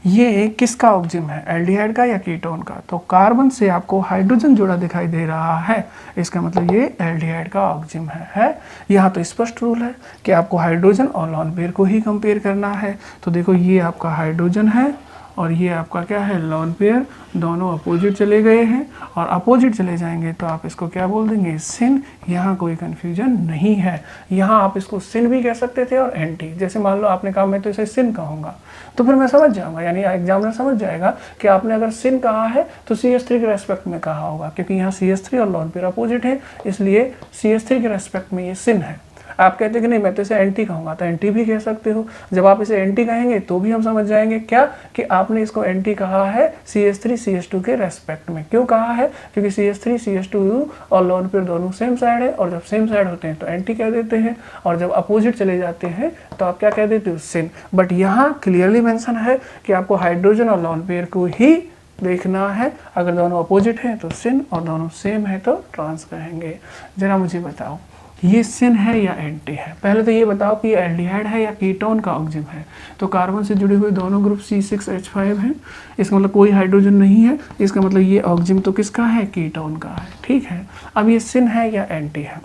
ये किसका ऑक्सिजन है, एल्डिहाइड का या कीटोन का। तो कार्बन से आपको हाइड्रोजन जुड़ा दिखाई दे रहा है, इसका मतलब ये एल्डिहाइड का ऑक्सिजन है। यहाँ तो स्पष्ट रूल है कि आपको हाइड्रोजन और लॉन पेयर को ही कंपेयर करना है। तो देखो ये आपका हाइड्रोजन है और ये आपका क्या है, लॉन पेयर, दोनों अपोजिट चले गए हैं, और अपोजिट चले जाएंगे तो आप इसको क्या बोल देंगे, सिन। यहाँ कोई कन्फ्यूजन नहीं है, यहाँ आप इसको सिन भी कह सकते थे और एंटी। जैसे मान लो आपने कहा मैं तो इसे सिन कहूँगा, तो फिर मैं समझ जाऊँगा, यानी एग्जामिनर समझ जाएगा कि आपने अगर सिन कहा है तो CH3 के रेस्पेक्ट में कहा होगा, क्योंकि यहाँ CH3 और लॉन पेयर अपोजिट है, इसलिए CH3 के रेस्पेक्ट में ये सिन है। आप कहते हैं कि नहीं मैं तो इसे एंटी कहूँगा, तो एंटी भी कह सकते हो। जब आप इसे एंटी कहेंगे तो भी हम समझ जाएंगे क्या, कि आपने इसको एंटी कहा है CH3 CH2 के रेस्पेक्ट में। क्यों कहा है, क्योंकि CH3 CH2 और लॉन पेयर दोनों सेम साइड है, और जब सेम साइड होते हैं तो एंटी कह देते हैं, और जब अपोजिट चले जाते हैं तो आप क्या कह देते हो, सिन। बट यहाँ क्लियरली मेंशन है कि आपको हाइड्रोजन और लॉन पेयर को ही देखना है, अगर दोनों अपोजिट हैं तो सिन, और दोनों सेम है तो ट्रांस कहेंगे। जरा मुझे बताओ ये सिन है या एंटी है। पहले तो ये बताओ कि ये एल्डिहाइड है या कीटोन का ऑक्सिजन है। तो कार्बन से जुड़े हुए दोनों ग्रुप C6H5 हैं, इसका मतलब कोई हाइड्रोजन नहीं है, इसका मतलब ये ऑक्सिजन तो किसका है, कीटोन का है। ठीक है, अब ये सिन है या एंटी है,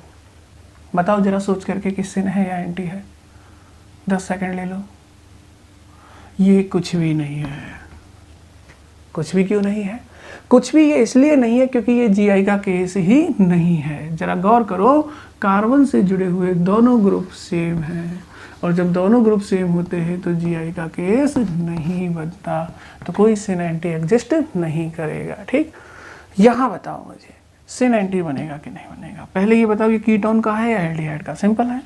बताओ जरा सोच करके कि सिन है या एंटी है। 10 सेकेंड ले लो। ये कुछ भी नहीं है। कुछ भी क्यों नहीं है, कुछ भी ये इसलिए नहीं है क्योंकि ये GI का केस ही नहीं है। जरा गौर करो, कार्बन से जुड़े हुए दोनों ग्रुप सेम हैं, और जब दोनों ग्रुप सेम होते हैं तो जीआई का केस नहीं बनता, तो कोई सिन एंटी एग्जिस्ट नहीं करेगा। ठीक, यहाँ बताओ मुझे सिन एंटी बनेगा कि नहीं बनेगा। पहले ये बताओ कि कीटोन का है या एल्डिहाइड का। सिंपल है,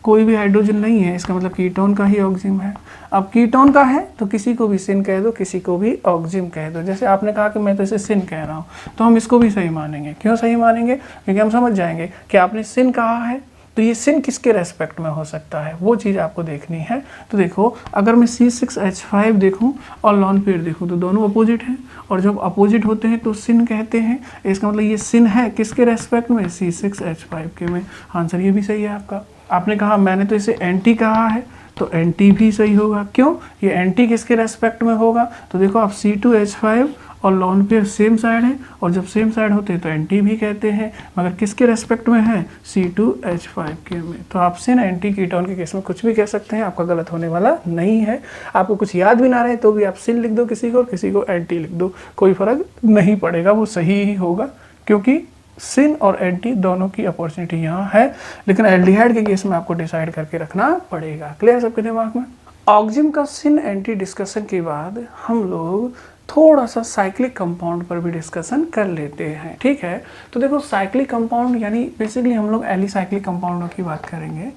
कोई भी हाइड्रोजन नहीं है, इसका मतलब कीटोन का ही ऑक्जिम है। अब कीटोन का है तो किसी को भी सिन कह दो, किसी को भी ऑक्जिम कह दो। जैसे आपने कहा कि मैं तो इसे सिन कह रहा हूँ, तो हम इसको भी सही मानेंगे। क्यों सही मानेंगे? क्योंकि हम समझ जाएंगे कि आपने सिन कहा है तो ये सिन किसके रेस्पेक्ट में हो सकता है, वो चीज़ आपको देखनी है। तो देखो, अगर मैं C6H5 देखूं और लॉन पेयर देखूं तो दोनों अपोजिट हैं, और जब अपोजिट होते हैं तो सिन कहते हैं। इसका मतलब ये सिन है किसके रेस्पेक्ट में? C6H5 के में। आंसर ये भी सही है आपका। आपने कहा मैंने तो इसे एंटी कहा है, तो एंटी भी सही होगा। क्यों? ये एंटी किसके रेस्पेक्ट में होगा? तो देखो आप C2H5 और लॉन पेयर सेम साइड है, और जब सेम साइड होते हैं तो एंटी भी कहते हैं, मगर किसके रेस्पेक्ट में है? C2H5 के में। तो आप सिन एंटी कीटोन के केस में कुछ भी कह सकते हैं, आपका गलत होने वाला नहीं है। आपको कुछ याद भी ना रहे तो भी आप सिन लिख दो किसी को, और किसी को एंटी लिख दो, कोई फर्क नहीं पड़ेगा, वो सही ही होगा, क्योंकि सिन और एंटी दोनों की अपॉर्चुनिटी यहाँ है। लेकिन एल्डिहाइड के केस में आपको डिसाइड करके रखना पड़ेगा। क्लियर सबके दिमाग में? ऑक्जिम का सिन एंटी डिस्कशन के बाद हम लोग थोड़ा सा साइक्लिक कंपाउंड पर भी डिस्कशन कर लेते हैं। ठीक है, तो देखो साइक्लिक कंपाउंड यानी बेसिकली हम लोग एलिसाइक्लिक कंपाउंडों की बात करेंगे।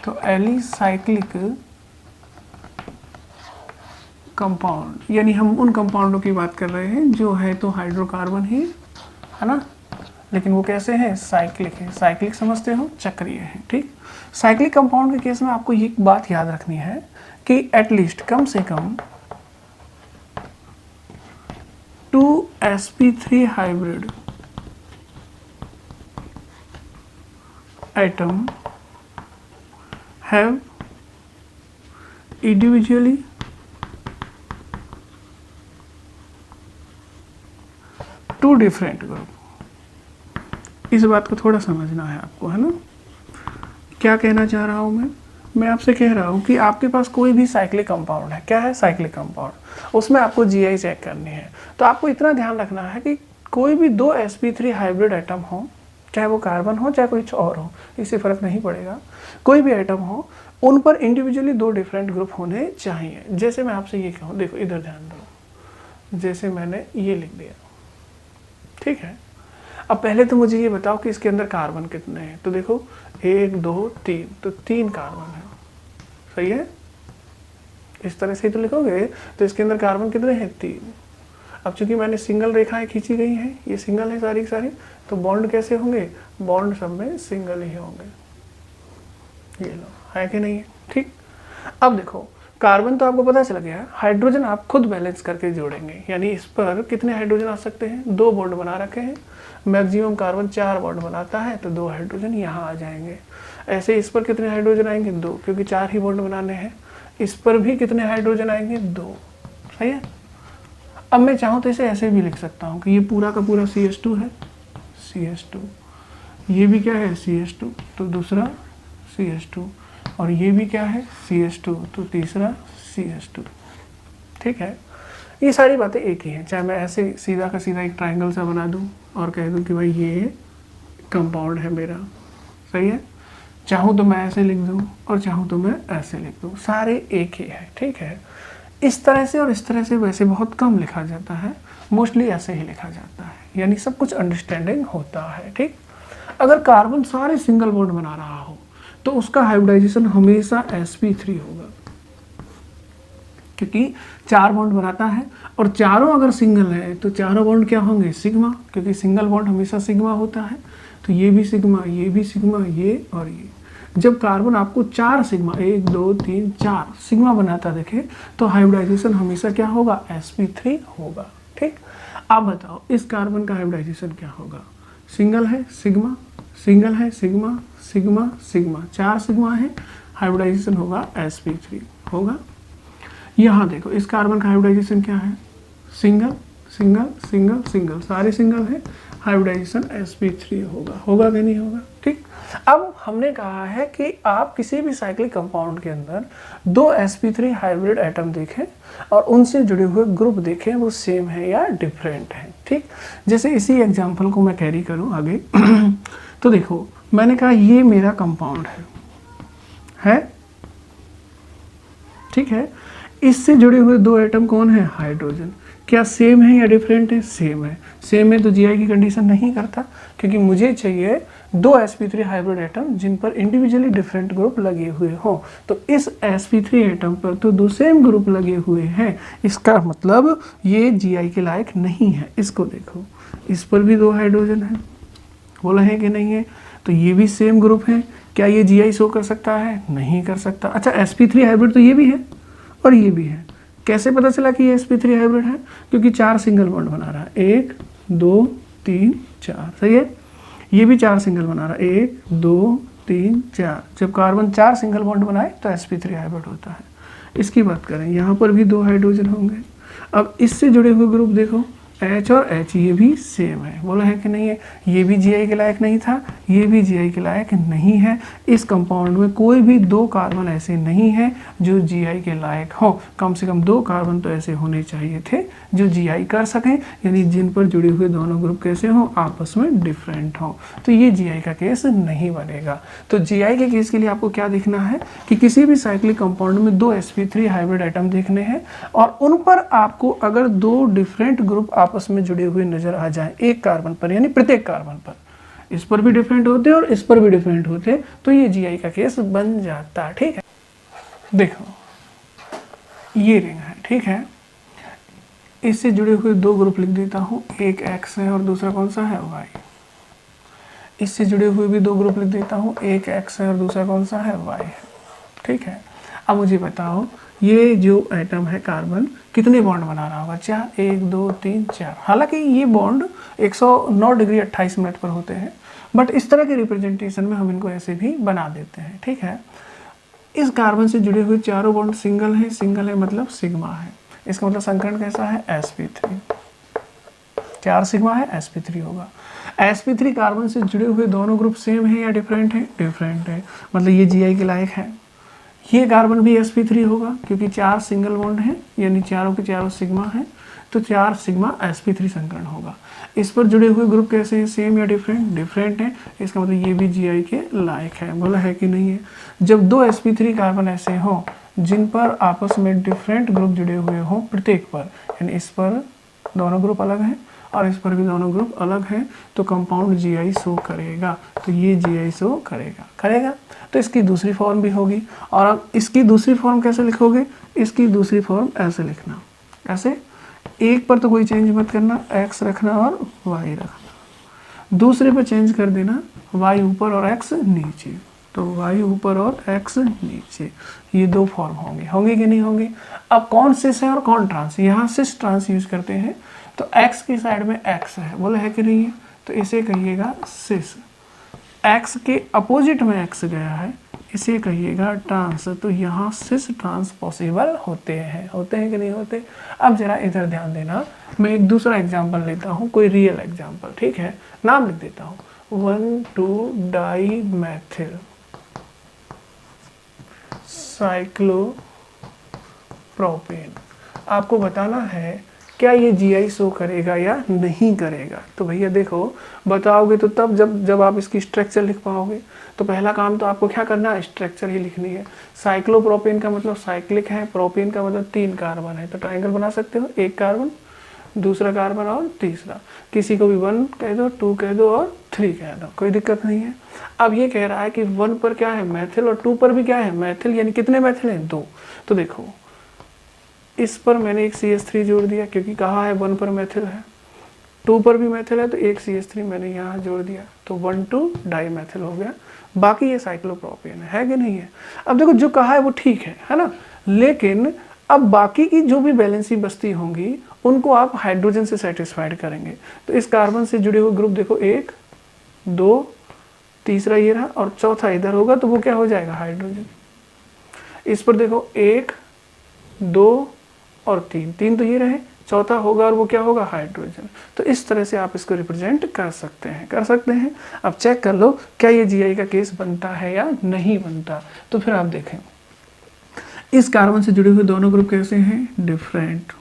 तो एलिसाइक्लिक कंपाउंड यानी हम उन कंपाउंडों की बात कर रहे हैं जो है तो हाइड्रोकार्बन ही है ना, लेकिन वो कैसे हैं? साइक्लिक है। साइक्लिक समझते हो? चक्रीय है। ठीक, साइक्लिक कंपाउंड के केस में आपको ये बात याद रखनी है कि एटलीस्ट कम से कम 2sp3 hybrid atom have individually two different group. इस बात को थोड़ा समझना है आपको, है ना। क्या कहना चाह रहा हूं मैं आपसे कह रहा हूं कि आपके पास कोई भी साइक्लिक कंपाउंड है। क्या है? Cyclic compound. उसमें आपको जीआई चेक करनी है, तो आपको इतना ध्यान रखना है कि कोई भी 2sp3 हाइब्रिड एटम हो, चाहे वो कार्बन हो चाहे कुछ और हो, इससे फर्क नहीं पड़ेगा, कोई भी एटम हो, उन पर इंडिविजुअली 2 डिफरेंट ग्रुप होने चाहिए। जैसे मैं आपसे ये कहूँ, देखो इधर ध्यान दो, जैसे मैंने ये लिख दिया, ठीक है। अब पहले तो मुझे ये बताओ कि इसके अंदर कार्बन कितने हैं। तो देखो 1 2 3, तो 3 कार्बन है। सही है, इस तरह से ही तो लिखोगे। तो इसके अंदर कार्बन कितने हैं? 3। अब चूंकि मैंने सिंगल रेखाएं खींची गई हैं, ये सिंगल है सारी की सारी, तो बॉन्ड कैसे होंगे? बॉन्ड सब में सिंगल ही होंगे। ये लो, है कि नहीं है? ठीक। अब देखो कार्बन तो आपको पता चल गया, हाइड्रोजन आप खुद बैलेंस करके जोड़ेंगे। यानी इस पर कितने हाइड्रोजन आ सकते हैं? 2 बॉन्ड बना रखे हैं। मैक्सिमम कार्बन 4 बॉन्ड बनाता है, तो 2 हाइड्रोजन यहाँ आ जाएंगे। ऐसे इस पर कितने हाइड्रोजन आएंगे? 2, क्योंकि 4 ही बॉन्ड बनाने हैं। इस पर भी कितने हाइड्रोजन आएंगे? 2। सही है। अब मैं चाहूँ तो इसे ऐसे भी लिख सकता हूँ कि ये पूरा का पूरा CH2 है, CH2, ये भी क्या है? CH2, तो दूसरा CH2, और ये भी क्या है? CH2, तो तीसरा CH2। ठीक है, ये सारी बातें एक ही हैं। चाहे मैं ऐसे सीधा का सीधा एक ट्रायंगल सा बना दूं और कह दूं कि भाई ये कंपाउंड है मेरा, सही है। चाहूँ तो मैं ऐसे लिख दूं और चाहूँ तो मैं ऐसे लिख दूं, सारे एक ही है। ठीक है, इस तरह से और इस तरह से वैसे बहुत कम लिखा जाता है, मोस्टली ऐसे ही लिखा जाता है, यानी सब कुछ अंडरस्टैंडिंग होता है। ठीक, अगर कार्बन सारे सिंगल बॉन्ड बना रहा हो तो उसका हाइब्रिडाइजेशन हमेशा sp3 होगा, क्योंकि 4 बॉन्ड बनाता है, और चारों अगर सिंगल है तो चारों बॉन्ड क्या होंगे? सिग्मा, क्योंकि सिंगल बॉन्ड हमेशा सिग्मा होता है। तो ये भी सिग्मा, ये भी सिग्मा, ये और ये। जब कार्बन आपको 4 सिग्मा, 1 2 3 4 सिग्मा बनाता देखे तो हाइब्रिडाइजेशन हमेशा क्या होगा? sp3 होगा। ठीक, आप बताओ इस कार्बन का हाइब्रिडाइजेशन क्या होगा? सिंगल है सिग्मा, सिंगल है सिग्मा, सिग्मा सिग्मा, 4 सिग्मा है, हाइब्रिडाइजेशन होगा sp3 होगा। यहाँ देखो इस कार्बन का हाइब्रिडाइजेशन क्या है? सिंगल सिंगल सिंगल सिंगल, सारे सिंगल है, हाइब्रिडाइजेशन sp3 होगा। होगा कि नहीं होगा? ठीक, अब हमने कहा है कि आप किसी भी साइक्लिक कंपाउंड के अंदर 2 sp3 हाइब्रिड एटम देखें और उनसे जुड़े हुए ग्रुप देखें, वो सेम है या डिफरेंट है। ठीक, जैसे इसी एग्जाम्पल को मैं कैरी करूँ आगे तो देखो मैंने कहा ये मेरा कंपाउंड है ठीक है। इससे जुड़े हुए दो एटम कौन है? हाइड्रोजन। क्या सेम है या डिफरेंट है? सेम है। सेम है तो जीआई की कंडीशन नहीं करता, क्योंकि मुझे चाहिए दो sp3 हाइब्रिड एटम जिन पर इंडिविजुअली डिफरेंट ग्रुप लगे हुए हो। तो इस sp3 एटम पर तो दो सेम ग्रुप लगे हुए हैं, इसका मतलब ये जीआई के लायक नहीं है। इसको देखो, इस पर भी दो हाइड्रोजन है, बोला है कि नहीं है? तो ये भी सेम ग्रुप है, क्या ये जीआई शो कर सकता है? नहीं कर सकता। अच्छा, sp3 हाइब्रिड तो ये भी है और ये भी है। कैसे पता चला कि ये sp3 हाइब्रिड है? क्योंकि 4 सिंगल बॉन्ड बना रहा है, 1 2 3 4, सही है। ये भी 4 सिंगल बना रहा है, 1 2 3 4। जब कार्बन 4 सिंगल बॉन्ड बनाए तो sp3 हाइब्रिड होता है। इसकी बात करें, यहाँ पर भी 2 हाइड्रोजन होंगे। अब इससे जुड़े हुए ग्रुप देखो, H और H ये भी सेम है, बोला है कि नहीं है? ये भी जीआई के लायक नहीं था, ये भी जीआई के लायक नहीं है। इस कंपाउंड में कोई भी 2 कार्बन ऐसे नहीं है जो जीआई के लायक हो। कम से कम 2 कार्बन तो ऐसे होने चाहिए थे जो जीआई कर सकें, यानी जिन पर जुड़े हुए दोनों ग्रुप कैसे हो? आपस में डिफरेंट हो। तो ये जीआई का केस नहीं बनेगा। तो जीआई के केस के लिए आपको क्या देखना है कि किसी भी साइक्लिक कंपाउंड में 2 sp3 हाइब्रिड एटम देखने हैं और उन पर आपको अगर 2 डिफरेंट ग्रुप आपस में जुड़े हुए नजर आ जाए एक कार्बन पर, यानी प्रत्येक कार्बन पर, इस पर भी डिफरेंट होते और इस पर भी डिफरेंट होते, तो ये जीआई का केस बन जाता। ठीक है, देखो ये रिंग है, ठीक है। इससे जुड़े हुए 2 ग्रुप लिख देता हूं, एक एक्स है और दूसरा कौन सा है? वाई। इससे जुड़े हुए भी 2 ग्रुप लिख देता हूं, एक एक्स है और दूसरा कौन सा है? वाई है। ठीक है, अब मुझे बताओ ये जो एटम है कार्बन कितने बॉन्ड बना रहा होगा? 4, 1 2 3 4। हालांकि ये बॉन्ड 109 डिग्री 28 मिनट पर होते हैं, बट इस तरह के रिप्रेजेंटेशन में हम इनको ऐसे भी बना देते हैं। ठीक है, इस कार्बन से जुड़े हुए चारों बॉन्ड सिंगल है, सिंगल है मतलब सिग्मा है। इसका मतलब संकरण कैसा है? sp3। 4 सिग्मा है, sp3 होगा। sp3 कार्बन से जुड़े हुए दोनों ग्रुप सेम है या डिफरेंट है? डिफरेंट है, मतलब ये जीआई के लायक है। ये कार्बन भी sp3 होगा क्योंकि 4 सिंगल बॉन्ड है, यानी चारों के चारों सिग्मा है, तो 4 सिग्मा sp3 संकरण होगा। इस पर जुड़े हुए ग्रुप कैसे हैं? सेम या डिफरेंट? डिफरेंट है, इसका मतलब ये भी जीआई के लायक है। बोला है कि नहीं है? जब 2 sp3 कार्बन ऐसे हो जिन पर आपस में डिफरेंट ग्रुप जुड़े हुए हो प्रत्येक पर, यानी इस पर दोनों ग्रुप अलग हैं और इस पर भी दोनों ग्रुप अलग हैं, तो कंपाउंड जीआई शो करेगा। तो ये जीआई शो करेगा। तो इसकी दूसरी फॉर्म भी होगी। और अब इसकी दूसरी फॉर्म कैसे लिखोगे? इसकी दूसरी फॉर्म ऐसे लिखना, ऐसे एक पर तो कोई चेंज मत करना, x रखना और y रखना। दूसरे पर चेंज कर देना, y ऊपर और x नीचे। तो y ऊपर और x नीचे, ये 2 फॉर्म होंगे कि नहीं होंगे? अब कौन सिस है और कौन ट्रांस? यहाँ सिस ट्रांस यूज करते हैं, तो x की साइड में x है, बोला है कि नहीं है? तो इसे कहिएगा सिस। x के अपोजिट में x गया है, इसे कहिएगा ट्रांस। तो यहाँ सिस ट्रांस पॉसिबल होते हैं कि नहीं होते? अब जरा इधर ध्यान देना, मैं एक दूसरा एग्जांपल लेता हूँ, कोई रियल एग्जांपल। ठीक है, नाम लिख देता हूँ, 1,2-डाईमेथिल साइक्लोप्रोपेन। आपको बताना है क्या ये जीआई शो करेगा या नहीं करेगा। तो भैया देखो, बताओगे तो तब जब आप इसकी स्ट्रक्चर लिख पाओगे। तो पहला काम तो आपको क्या करना है? स्ट्रक्चर ही लिखनी है। साइक्लोप्रोपेन का मतलब साइक्लिक है, प्रोपेन का मतलब 3 कार्बन है, तो ट्रायंगल बना सकते हो, 1 कार्बन, दूसरा कार्बन और तीसरा। किसी को भी 1 कह दो, 2 कह दो और 3 कह दो, कोई दिक्कत नहीं है। अब ये कह रहा है कि 1 पर क्या है? मैथिल, और 2 पर भी क्या है? मैथिल, यानी कितने मैथिल हैं? 2। तो देखो इस पर मैंने एक CH3 जोड़ दिया क्योंकि कहा है 1 पर मैथिल है, 2 पर भी मैथिल है, तो एक CH3 मैंने यहाँ जोड़ दिया, तो 1,2-डाईमेथिल हो गया। बाकी ये साइक्लोप्रोपेन है कि नहीं है? अब देखो जो कहा है वो ठीक है ना, लेकिन अब बाकी की जो भी बैलेंसी बस्ती होंगी उनको आप हाइड्रोजन से सेटिस्फाइड करेंगे। तो इस कार्बन से जुड़े हुए ग्रुप देखो, 1 2, तीसरा ये रहा और चौथा इधर होगा, तो वो क्या हो जाएगा? हाइड्रोजन। इस पर देखो 1 2 और 3 तो ये रहे, चौथा होगा और वो क्या होगा? हाइड्रोजन। तो इस तरह से आप इसको रिप्रेजेंट कर सकते हैं। अब चेक कर लो क्या ये जीआई का केस बनता है या नहीं बनता। तो फिर आप देखें, इस कार्बन से जुड़े हुए दोनों ग्रुप कैसे हैं? डिफरेंट,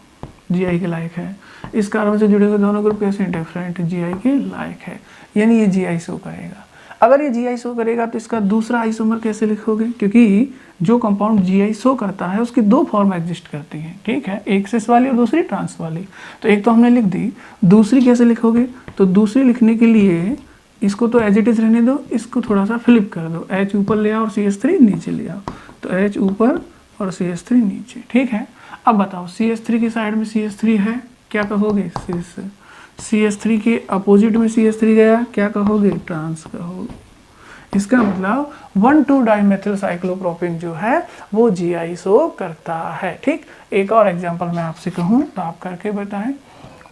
जीआई के लायक है। इस कार्बन से जुड़े हुए दोनों ग्रुप कैसे हैं? डिफरेंट, जीआई के लायक है, यानी ये जीआई शो करेगा। अगर ये GI शो करेगा तो इसका दूसरा आइसोमर कैसे लिखोगे, क्योंकि जो कंपाउंड GI शो करता है उसकी दो फॉर्म एग्जिस्ट करती हैं, ठीक है, एक सिस वाली और दूसरी ट्रांस वाली। तो एक तो हमने लिख दी, दूसरी कैसे लिखोगे, तो दूसरी लिखने के लिए इसको तो एज इट इज रहने दो, इसको थोड़ा सा फ्लिप कर दो, H ऊपर ले आओ और CH3 नीचे ले आओ, तो H ऊपर और CH3 नीचे, ठीक है। अब बताओ CH3 की साइड में CH3 है, क्या कहोगे, सिस। CH3 के अपोजिट में CH3 गया, क्या कहोगे, ट्रांस कहोगे। इसका मतलब 1,2 डाइमेथिल साइक्लोप्रोपेन जो है वो GI शो करता है, ठीक। एक और एग्जांपल मैं आपसे कहूँ तो आप करके बताएं,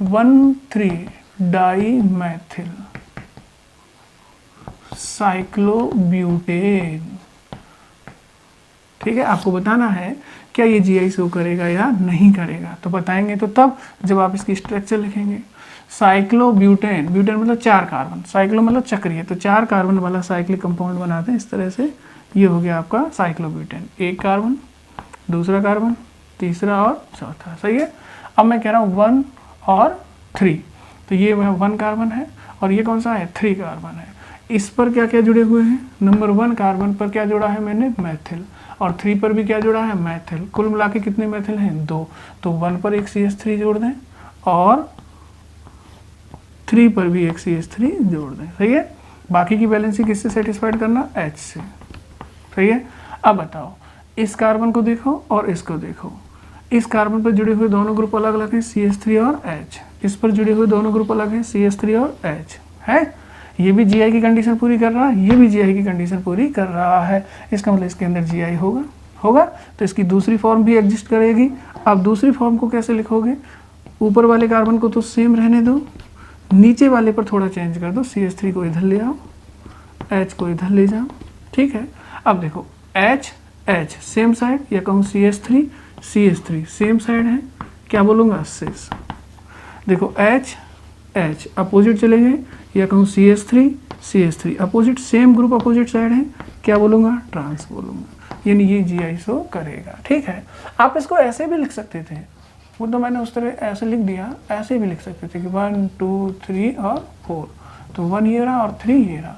1,3 डाइमेथिल साइक्लोब्यूटेन, ठीक है। आपको बताना है क्या ये GI शो करेगा या नहीं करेगा, तो बताएंगे तो तब जब आप इसकी स्ट्रक्चर लिखेंगे। साइक्लोब्यूटेन, ब्यूटेन मतलब 4 कार्बन, साइक्लो मतलब चक्रीय, तो 4 कार्बन वाला साइक्लिक कंपाउंड बनाते हैं इस तरह से। ये हो गया आपका साइक्लोब्यूटेन, एक कार्बन, दूसरा कार्बन, तीसरा और चौथा, सही है। अब मैं कह रहा हूँ 1 और 3, तो ये 1 कार्बन है और ये कौन सा है, 3 कार्बन है। इस पर क्या क्या जुड़े हुए हैं, नंबर 1 कार्बन पर क्या जोड़ा है मैंने, मैथिल, और 3 पर भी क्या जोड़ा है, मैथिल। कुल मिला के कितने मैथिल हैं, 2, तो 1 पर एक CH3 जोड़ दें और 3 पर भी एक CH3 जोड़ दें, सही है। बाकी की बैलेंसिंग किससे सेटिस्फाइड करना, H से, सही है। अब बताओ इस कार्बन को देखो और इसको देखो, इस कार्बन पर जुड़े हुए दोनों ग्रुप अलग अलग हैं, CH3 और H, इस पर जुड़े हुए दोनों ग्रुप अलग हैं, CH3 और H है। ये भी GI की कंडीशन पूरी कर रहा है, ये भी GI की कंडीशन पूरी कर रहा है, इसका मतलब इसके अंदर GI होगा, तो इसकी दूसरी फॉर्म भी एग्जिस्ट करेगी। अब दूसरी फॉर्म को कैसे लिखोगे, ऊपर वाले कार्बन को तो सेम रहने दो, नीचे वाले पर थोड़ा चेंज कर दो, CH3 को इधर ले आओ, H को इधर ले जाओ, ठीक है। अब देखो H सेम साइड, या कहूँ CH3 सेम साइड है, क्या बोलूँगा, सिस। देखो H अपोजिट चले गए, या कहूँ CH3 opposite, same group opposite side है, क्या बोलूँगा, ट्रांस बोलूँगा, यानी ये GI शो करेगा, ठीक है। आप इसको ऐसे भी लिख सकते थे, वो तो मैंने उस तरह ऐसे लिख दिया, ऐसे भी लिख सकते थे कि 1 2 3 और 4, तो 1 ये रहा और 3 ये रहा,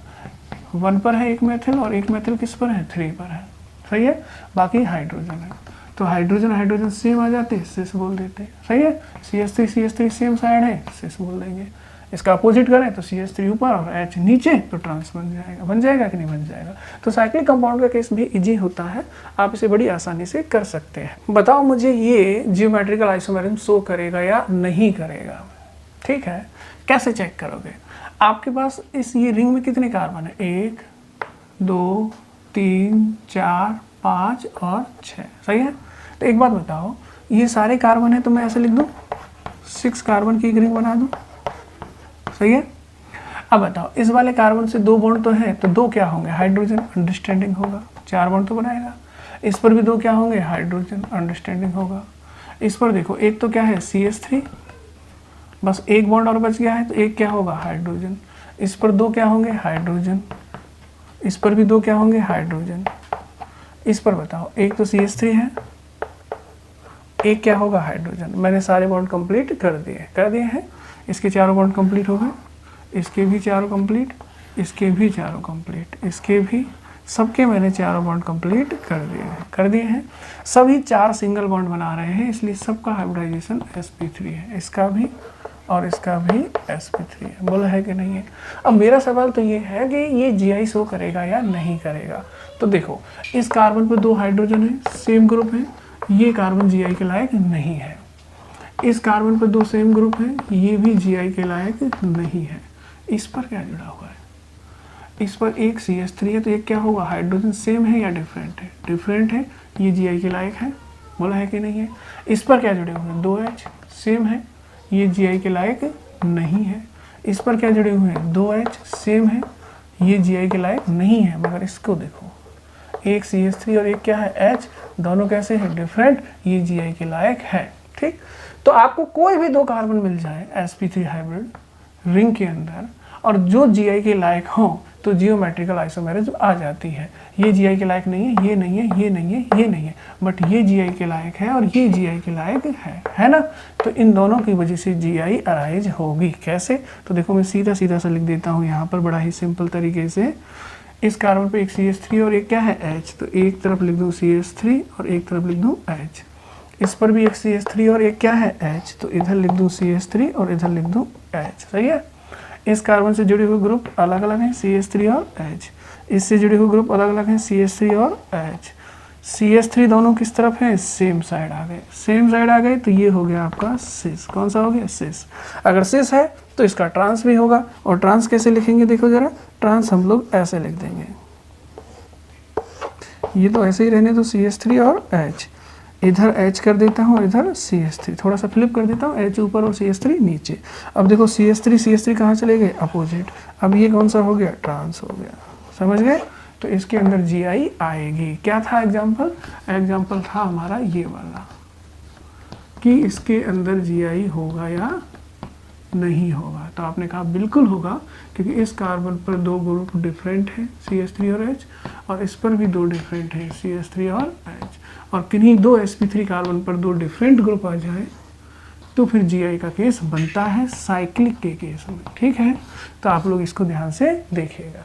1 पर है एक मेथिल और एक मेथिल किस पर है, 3 पर है, सही है। बाकी हाइड्रोजन है, तो हाइड्रोजन सेम आ जाते, सिस बोल देते, सही है। CH3 सेम साइड है, सिस बोल देंगे। इसका अपोजिट करें तो CH3 ऊपर और H नीचे, तो ट्रांस बन जाएगा कि नहीं बन जाएगा। तो साइक्लिक कंपाउंड का केस भी इजी होता है, आप इसे बड़ी आसानी से कर सकते हैं। बताओ मुझे ये जियोमेट्रिकल आइसोमेरिज्म शो करेगा या नहीं करेगा, ठीक है। कैसे चेक करोगे, आपके पास इस ये रिंग में कितने कार्बन है, 1 2 3 4 5 और 6, सही है। तो एक बात बताओ, ये सारे कार्बन है तो मैं ऐसे लिख दूँ, 6 कार्बन की एक रिंग बना दूँ, सही है। अब बताओ इस वाले कार्बन से 2 बॉन्ड तो हैं, तो 2 क्या होंगे, हाइड्रोजन अंडरस्टैंडिंग होगा, 4 बॉन्ड तो बनाएगा। इस पर भी 2 क्या होंगे, हाइड्रोजन अंडरस्टैंडिंग होगा। इस पर देखो एक तो क्या है, CH3, बस एक बॉन्ड और बच गया है, तो एक क्या होगा, हाइड्रोजन। इस पर 2 क्या होंगे, हाइड्रोजन, इस पर भी 2 क्या होंगे, हाइड्रोजन। इस पर बताओ एक तो CH3 है, एक क्या होगा, हाइड्रोजन। मैंने सारे बॉन्ड कंप्लीट कर दिए हैं, इसके चारों बॉन्ड कंप्लीट हो गए, इसके भी चारों कंप्लीट, इसके भी चारों कंप्लीट, इसके भी, सबके मैंने चारों बॉन्ड कंप्लीट कर दिए हैं। सभी 4 सिंगल बॉन्ड बना रहे हैं, इसलिए सबका हाइब्रिडाइजेशन sp3 है, इसका भी और इसका भी sp3 है। बोला है कि नहीं है। अब मेरा सवाल तो ये है कि ये GI शो करेगा या नहीं करेगा। तो देखो इस कार्बन पर 2 हाइड्रोजन है, सेम ग्रुप है, ये कार्बन GI के लायक नहीं है। इस कार्बन पर 2 सेम ग्रुप है, ये भी GI के लायक नहीं है। इस पर क्या जुड़ा हुआ है, इस पर एक CH3 है, तो एक क्या होगा, हाइड्रोजन सेम है या डिफरेंट है, डिफरेंट है, ये GI के लायक है। बोला है कि नहीं है। इस पर क्या जुड़े हुए हैं, 2H सेम है, ये GI के लायक नहीं है। इस पर क्या जुड़े हुए हैं, 2H सेम है, ये GI के लायक नहीं है। मगर इसको देखो, एक CH3 और एक क्या है, H, दोनों कैसे हैं, डिफरेंट, ये GI के लायक है, ठीक। तो आपको कोई भी 2 कार्बन मिल जाए sp3 हाइब्रिड रिंग के अंदर, और जो GI के लायक हो तो जियोमेट्रिकल आइसोमेरिज्म आ जाती है। ये GI के लायक नहीं है, ये नहीं है, ये नहीं है, ये नहीं है, बट ये GI के लायक है और ये GI के लायक है ना। तो इन दोनों की वजह से GI अराइज होगी। कैसे? तो देखो मैं सीधा सीधा सा लिख देता हूँ यहाँ पर बड़ा ही सिंपल तरीके से। इस कार्बन पे एक CH3 और एक क्या है H, तो एक तरफ लिख दूँ CH3 और एक तरफ लिख दूँ H। इस पर भी एक CH3 और एक क्या है H, तो इधर लिख दूँ CH3 और इधर लिख दूँ H। सही है। इस कार्बन से जुड़े हुए ग्रुप अलग अलग हैं, CH3 और H। इससे जुड़े हुए ग्रुप अलग अलग हैं, CH3 और H। CH3 दोनों किस तरफ हैं? सेम साइड आ गए। सेम साइड आ गए तो ये हो गया आपका सिस। कौन सा हो गया? सिस। अगर सिस है तो इसका ट्रांस भी होगा। और ट्रांस कैसे लिखेंगे देखो जरा। ट्रांस हम लोग ऐसे लिख देंगे, ये तो ऐसे ही रहने तो CH3 और H। इधर H कर देता हूँ और इधर CH3, थोड़ा सा फ्लिप कर देता हूँ, H ऊपर और CH3 नीचे। अब देखो CH3 कहाँ चले गए? अपोजिट। अब ये कौन सा हो गया? ट्रांस हो गया। समझ गए? तो इसके अंदर GI आएगी। क्या था एग्जाम्पल? एग्जाम्पल था हमारा ये वाला कि इसके अंदर GI होगा या नहीं होगा। तो आपने कहा बिल्कुल होगा, क्योंकि इस कार्बन पर दो ग्रुप डिफरेंट हैं, CH3 और H, और इस पर भी दो डिफरेंट हैं, CH3 और H। और किन्हीं दो sp3 कार्बन पर दो डिफरेंट ग्रुप आ जाए तो फिर GI का केस बनता है साइक्लिक के केस में। ठीक है, तो आप लोग इसको ध्यान से देखिएगा।